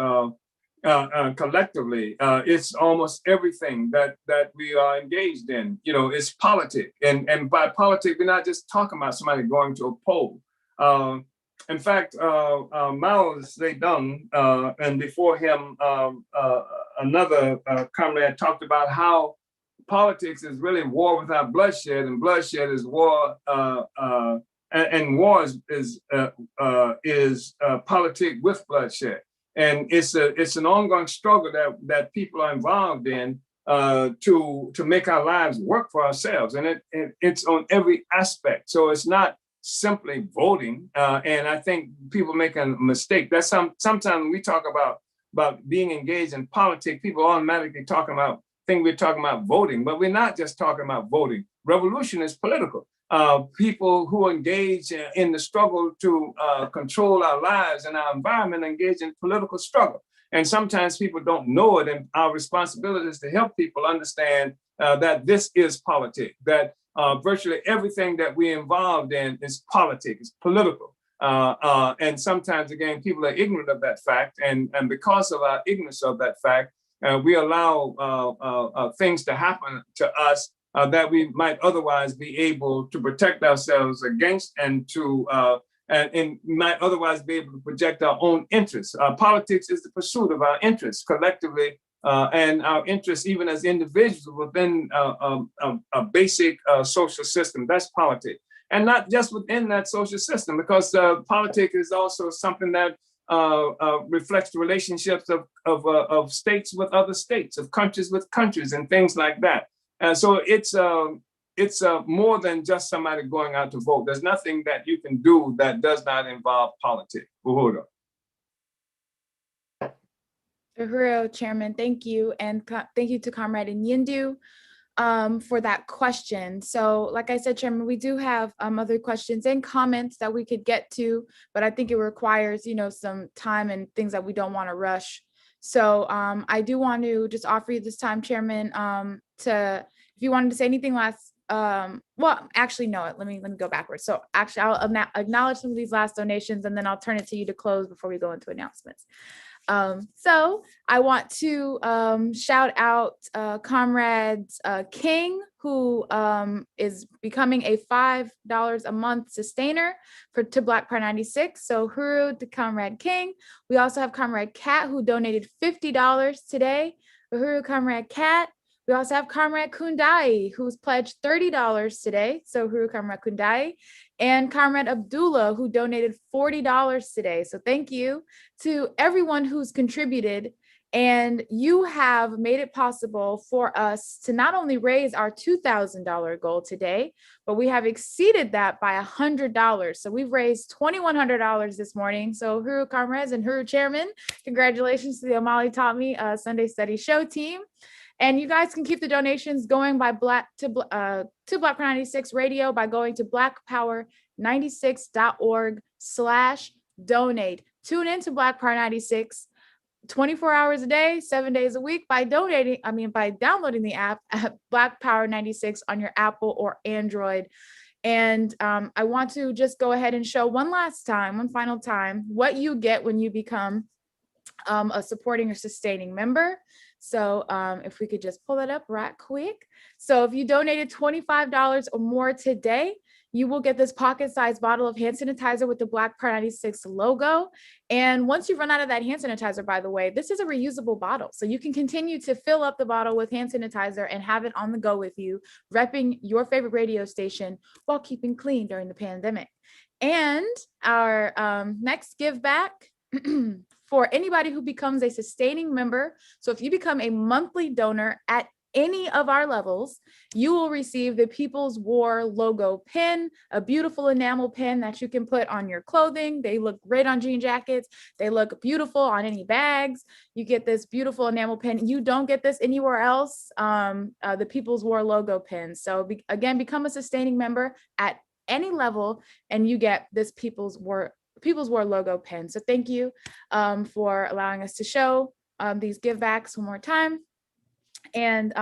collectively. It's almost everything that we are engaged in. It's politics. And by politics, we're not just talking about somebody going to a poll. In fact, Mao Zedong, and before him, another comrade talked about how politics is really war without bloodshed, and bloodshed is war, and war is politics with bloodshed. And it's an ongoing struggle that people are involved in to make our lives work for ourselves, and it's on every aspect. So it's not simply voting, and I think people make a mistake. That's sometimes when we talk about being engaged in politics, people automatically think we're talking about voting, but we're not just talking about voting. Revolution is political. People who engage in the struggle to control our lives and our environment engage in political struggle. And sometimes people don't know it, and our responsibility is to help people understand that this is politics, that virtually everything that we're involved in is politics, it's political. And sometimes, again, people are ignorant of that fact. And because of our ignorance of that fact, we allow things to happen to us that we might otherwise be able to protect ourselves against, and might otherwise be able to project our own interests. Politics is the pursuit of our interests collectively, and our interests even as individuals within a basic social system. That's politics. And not just within that social system, because politics is also something that reflects the relationships of states with other states, of countries with countries, and things like that. And so it's more than just somebody going out to vote. There's nothing that you can do that does not involve politics. Uhuru. Uhuru, Chairman, thank you. And thank you to Comrade Nyindu for that question. So like I said, Chairman, we do have other questions and comments that we could get to, but I think it requires, some time and things that we don't want to rush. So I do want to just offer you this time, Chairman, if you wanted to say anything last, well, actually, no, let me go backwards. So actually, I'll acknowledge some of these last donations, and then I'll turn it to you to close before we go into announcements. So I want to shout out Comrade King, who is becoming a $5 a month sustainer to Black Power 96. So huru to Comrade King. We also have Comrade Cat, who donated $50 today. Huru, Comrade Cat. We also have Comrade Kundai, who's pledged $30 today. So huru, Comrade Kundai. And Comrade Abdullah, who donated $40 today. So thank you to everyone who's contributed. And you have made it possible for us to not only raise our $2,000 goal today, but we have exceeded that by $100. So we've raised $2,100 this morning. So huru, comrades, and huru, Chairman. Congratulations to the Omali Taught Me Sunday Study Show team. And you guys can keep the donations going by Black Power 96 Radio by going to blackpower96.org/donate. Tune into Black Power 96 24 hours a day, 7 days a week by downloading the app at Black Power 96 on your Apple or Android. And I want to just go ahead and show one final time, what you get when you become a supporting or sustaining member. So if we could just pull that up right quick. So if you donated $25 or more today, you will get this pocket-sized bottle of hand sanitizer with the Black Power 96 logo. And once you run out of that hand sanitizer, by the way, this is a reusable bottle. So you can continue to fill up the bottle with hand sanitizer and have it on the go with you, repping your favorite radio station while keeping clean during the pandemic. And our next give back for anybody who becomes a sustaining member. So if you become a monthly donor at any of our levels, you will receive the People's War logo pin, a beautiful enamel pin that you can put on your clothing. They look great on jean jackets. They look beautiful on any bags. You get this beautiful enamel pin. You don't get this anywhere else, the People's War logo pin. So again, become a sustaining member at any level and you get this People's War logo pin. So thank you for allowing us to show these give backs one more time. And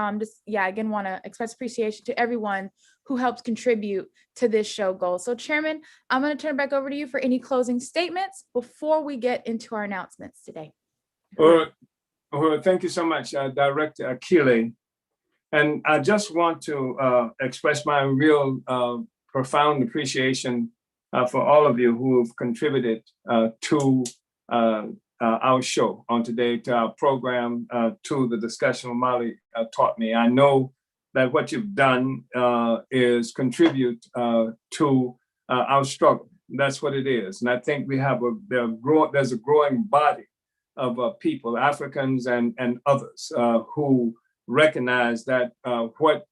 again, want to express appreciation to everyone who helped contribute to this show goal. So Chairman, I'm going to turn it back over to you for any closing statements before we get into our announcements today. Well, thank you so much, Director Akile. And I just want to express my real profound appreciation for all of you who have contributed to our show on today, to our program, to the discussion Omali taught me. I know that what you've done is contribute to our struggle. That's what it is. And I think we have there's a growing body of people, Africans and others, who recognize that what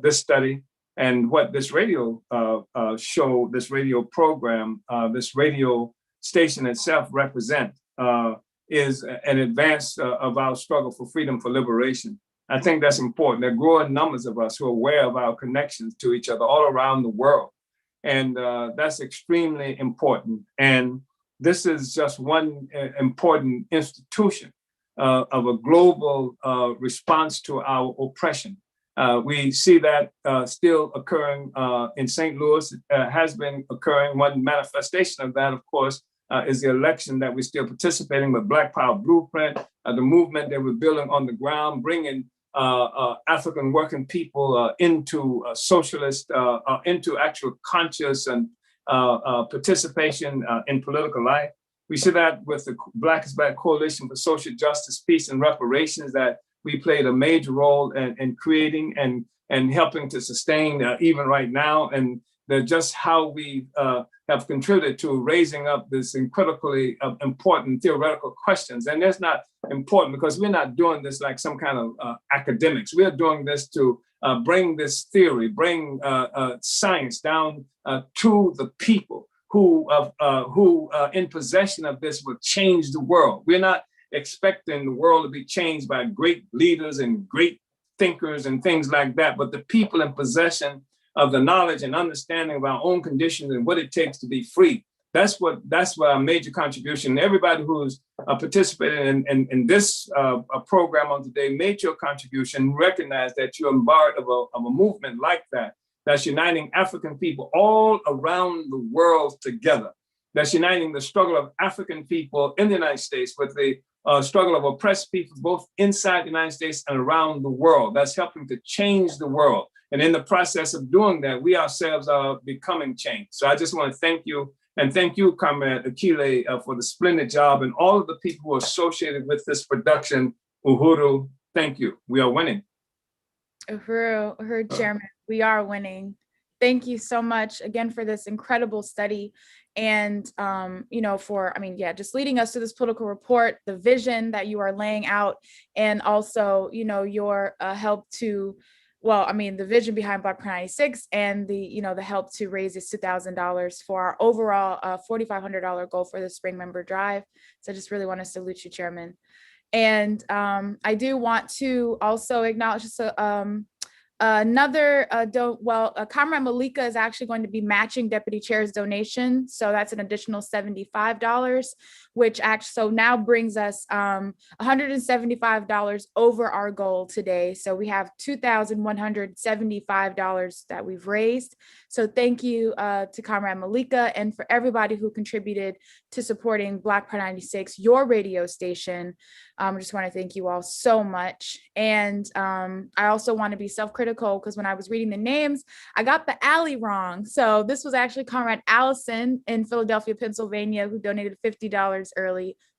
this study and what this radio show, this radio program, this radio station itself represent is an advance of our struggle for freedom, for liberation. I think that's important. There are growing numbers of us who are aware of our connections to each other all around the world. And that's extremely important. And this is just one important institution of a global response to our oppression. We see that still occurring in St. Louis. It has been occurring. One manifestation of that, of course, is the election that we're still participating with Black Power Blueprint, the movement that we're building on the ground, bringing African working people into socialist, into actual conscious and participation in political life. We see that with the Black is Black Coalition for Social Justice, Peace, and Reparations, that we played a major role in creating and helping to sustain even right now. And just how we have contributed to raising up this incredibly important theoretical questions. And that's not important because we're not doing this like some kind of academics. We're doing this to bring this theory, bring science down to the people who in possession of this will change the world. We're not expecting the world to be changed by great leaders and great thinkers and things like that, but the people in possession of the knowledge and understanding of our own conditions and what it takes to be free. That's what our major contribution. Everybody who's participating in this program on today made your contribution. Recognize that you're part of a movement like that, that's uniting African people all around the world together. That's uniting the struggle of African people in the United States with the struggle of oppressed people, both inside the United States and around the world. That's helping to change the world. And in the process of doing that, we ourselves are becoming changed. So I just want to thank you. And thank you, Comrade Akile, for the splendid job and all of the people who are associated with this production. Uhuru, thank you. We are winning. Uhuru, Chairman, we are winning. Thank you so much again for this incredible study and, just leading us to this political report, the vision that you are laying out, and also, your help to, the vision behind Black Pride 96 and the help to raise this $2,000 for our overall $4,500 goal for the spring member drive. So I just really want to salute you, Chairman. And I do want to also acknowledge Comrade Malika is actually going to be matching Deputy Chair's donation. So that's an additional $75, which so now brings us $175 over our goal today. So we have $2,175 that we've raised. So thank you to Comrade Malika and for everybody who contributed to supporting Black Pride 96, your radio station. I just want to thank you all so much. And I also want to be self-critical because when I was reading the names, I got the alley wrong. So this was actually Comrade Allison in Philadelphia, Pennsylvania, who donated $50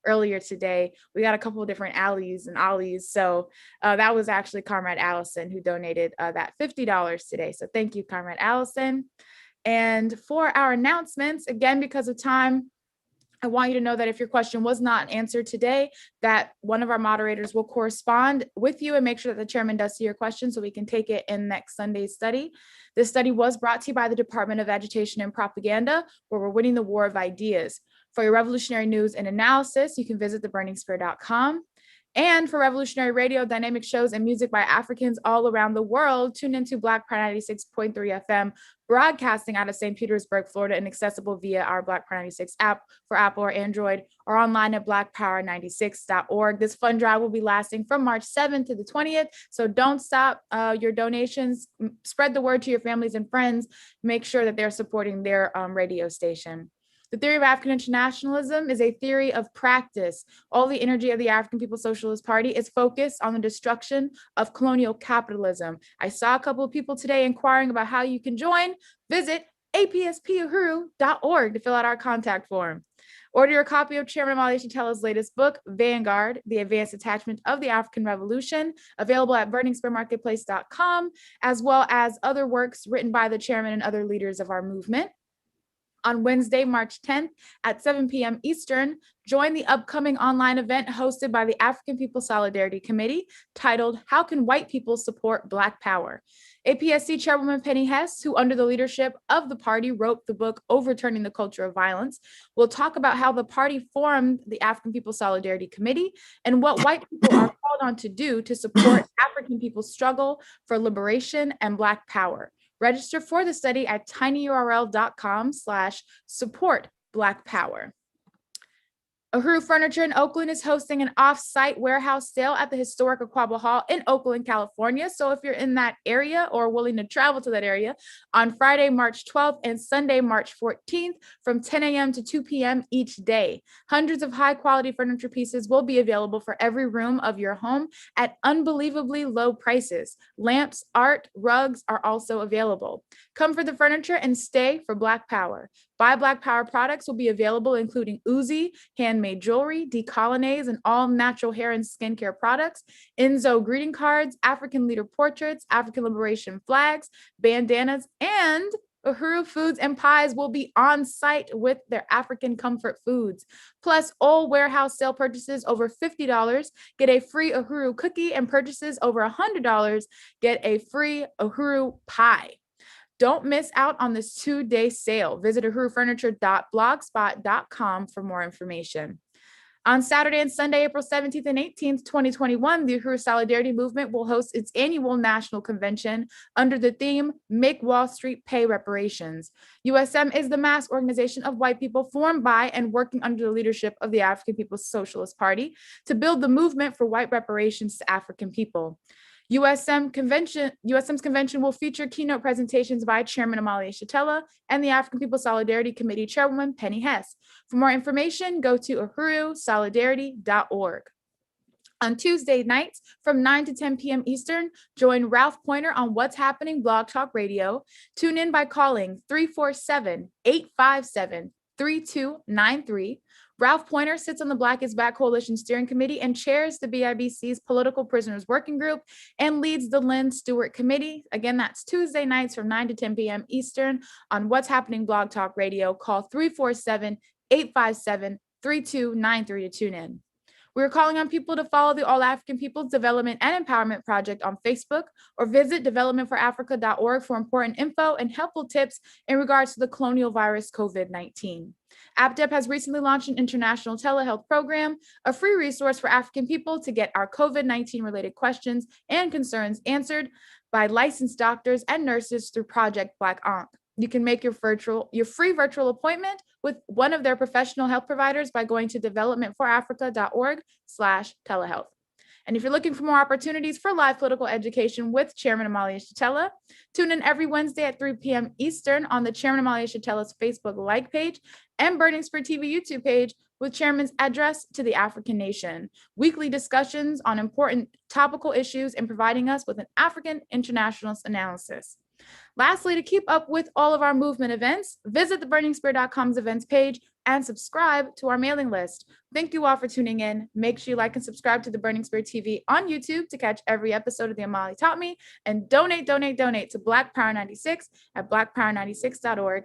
earlier today. We got a couple of different alleys and ollies. So that was actually Comrade Allison who donated that $50 today. So thank you, Comrade Allison. And for our announcements, again, because of time, I want you to know that if your question was not answered today, that one of our moderators will correspond with you and make sure that the chairman does see your question so we can take it in next Sunday's study. This study was brought to you by the Department of Agitation and Propaganda, where we're winning the war of ideas. For your revolutionary news and analysis, you can visit theburningspear.com. And for revolutionary radio, dynamic shows, and music by Africans all around the world, tune into Black Pride 96.3 FM, broadcasting out of St. Petersburg, Florida, and accessible via our Black Pride 96 app for Apple or Android, or online at blackpower96.org. This fund drive will be lasting from March 7th to the 20th, so don't stop your donations. Spread the word to your families and friends. Make sure that they're supporting their radio station. The theory of African internationalism is a theory of practice. All the energy of the African People's Socialist Party is focused on the destruction of colonial capitalism. I saw a couple of people today inquiring about how you can join. Visit apspuhuru.org to fill out our contact form. Order your copy of Chairman Omali Yeshitela's latest book, Vanguard, The Advanced Attachment of the African Revolution, available at burningspearmarketplace.com, as well as other works written by the chairman and other leaders of our movement. On Wednesday, March 10th at 7 p.m. Eastern, join the upcoming online event hosted by the African People Solidarity Committee titled, How Can White People Support Black Power? APSC Chairwoman Penny Hess, who under the leadership of the party wrote the book Overturning the Culture of Violence, will talk about how the party formed the African People Solidarity Committee and what white people are called on to do to support African people's struggle for liberation and Black power. Register for the study at tinyurl.com/support Black Power. Uhuru Furniture in Oakland is hosting an off-site warehouse sale at the historic Aquaba Hall in Oakland, California. So if you're in that area or willing to travel to that area, on Friday, March 12th and Sunday, March 14th from 10 a.m. to 2 p.m. each day. Hundreds of high-quality furniture pieces will be available for every room of your home at unbelievably low prices. Lamps, art, rugs are also available. Come for the furniture and stay for Black Power. Buy Black Power products will be available, including Uzi, handmade jewelry, decolonnades, and all natural hair and skincare products, Enzo greeting cards, African leader portraits, African liberation flags, bandanas, and Uhuru Foods and Pies will be on site with their African comfort foods. Plus, all warehouse sale purchases over $50 get a free Uhuru cookie, and purchases over $100 get a free Uhuru pie. Don't miss out on this 2-day sale. Visit uhurufurniture.blogspot.com for more information. On Saturday and Sunday, April 17th and 18th, 2021, the Uhuru Solidarity Movement will host its annual national convention under the theme, Make Wall Street Pay Reparations. USM is the mass organization of white people formed by and working under the leadership of the African People's Socialist Party to build the movement for white reparations to African people. USM's convention will feature keynote presentations by Chairman Omali Yeshitela and the African People's Solidarity Committee Chairwoman Penny Hess. For more information, go to uhurusolidarity.org. On Tuesday nights from 9 to 10 p.m. Eastern, join Ralph Pointer on What's Happening Blog Talk Radio. Tune in by calling 347-857-3293. Ralph Pointer sits on the Black is Back Coalition Steering Committee and chairs the BIBC's Political Prisoners Working Group and leads the Lynn Stewart Committee. Again, that's Tuesday nights from 9 to 10 p.m. Eastern on What's Happening Blog Talk Radio. Call 347-857-3293 to tune in. We're calling on people to follow the All African Peoples Development and Empowerment Project on Facebook or visit developmentforafrica.org for important info and helpful tips in regards to the colonial virus COVID-19. APDEP has recently launched an international telehealth program, a free resource for African people to get our COVID-19 related questions and concerns answered by licensed doctors and nurses through Project Black Ankh. You can make your free virtual appointment with one of their professional health providers by going to developmentforafrica.org/telehealth. And if you're looking for more opportunities for live political education with Chairman Omali Yeshitela, tune in every Wednesday at 3 p.m. Eastern on the Chairman Omali Yeshitela's Facebook like page and Burning Spear TV YouTube page with Chairman's address to the African nation, weekly discussions on important topical issues and providing us with an African internationalist analysis. Lastly, to keep up with all of our movement events, visit the burningspear.com's events page and subscribe to our mailing list. Thank you all for tuning in. Make sure you like and subscribe to the Burning Spear TV on YouTube to catch every episode of the Omali Taught Me, and donate to Black Power 96 at blackpower96.org.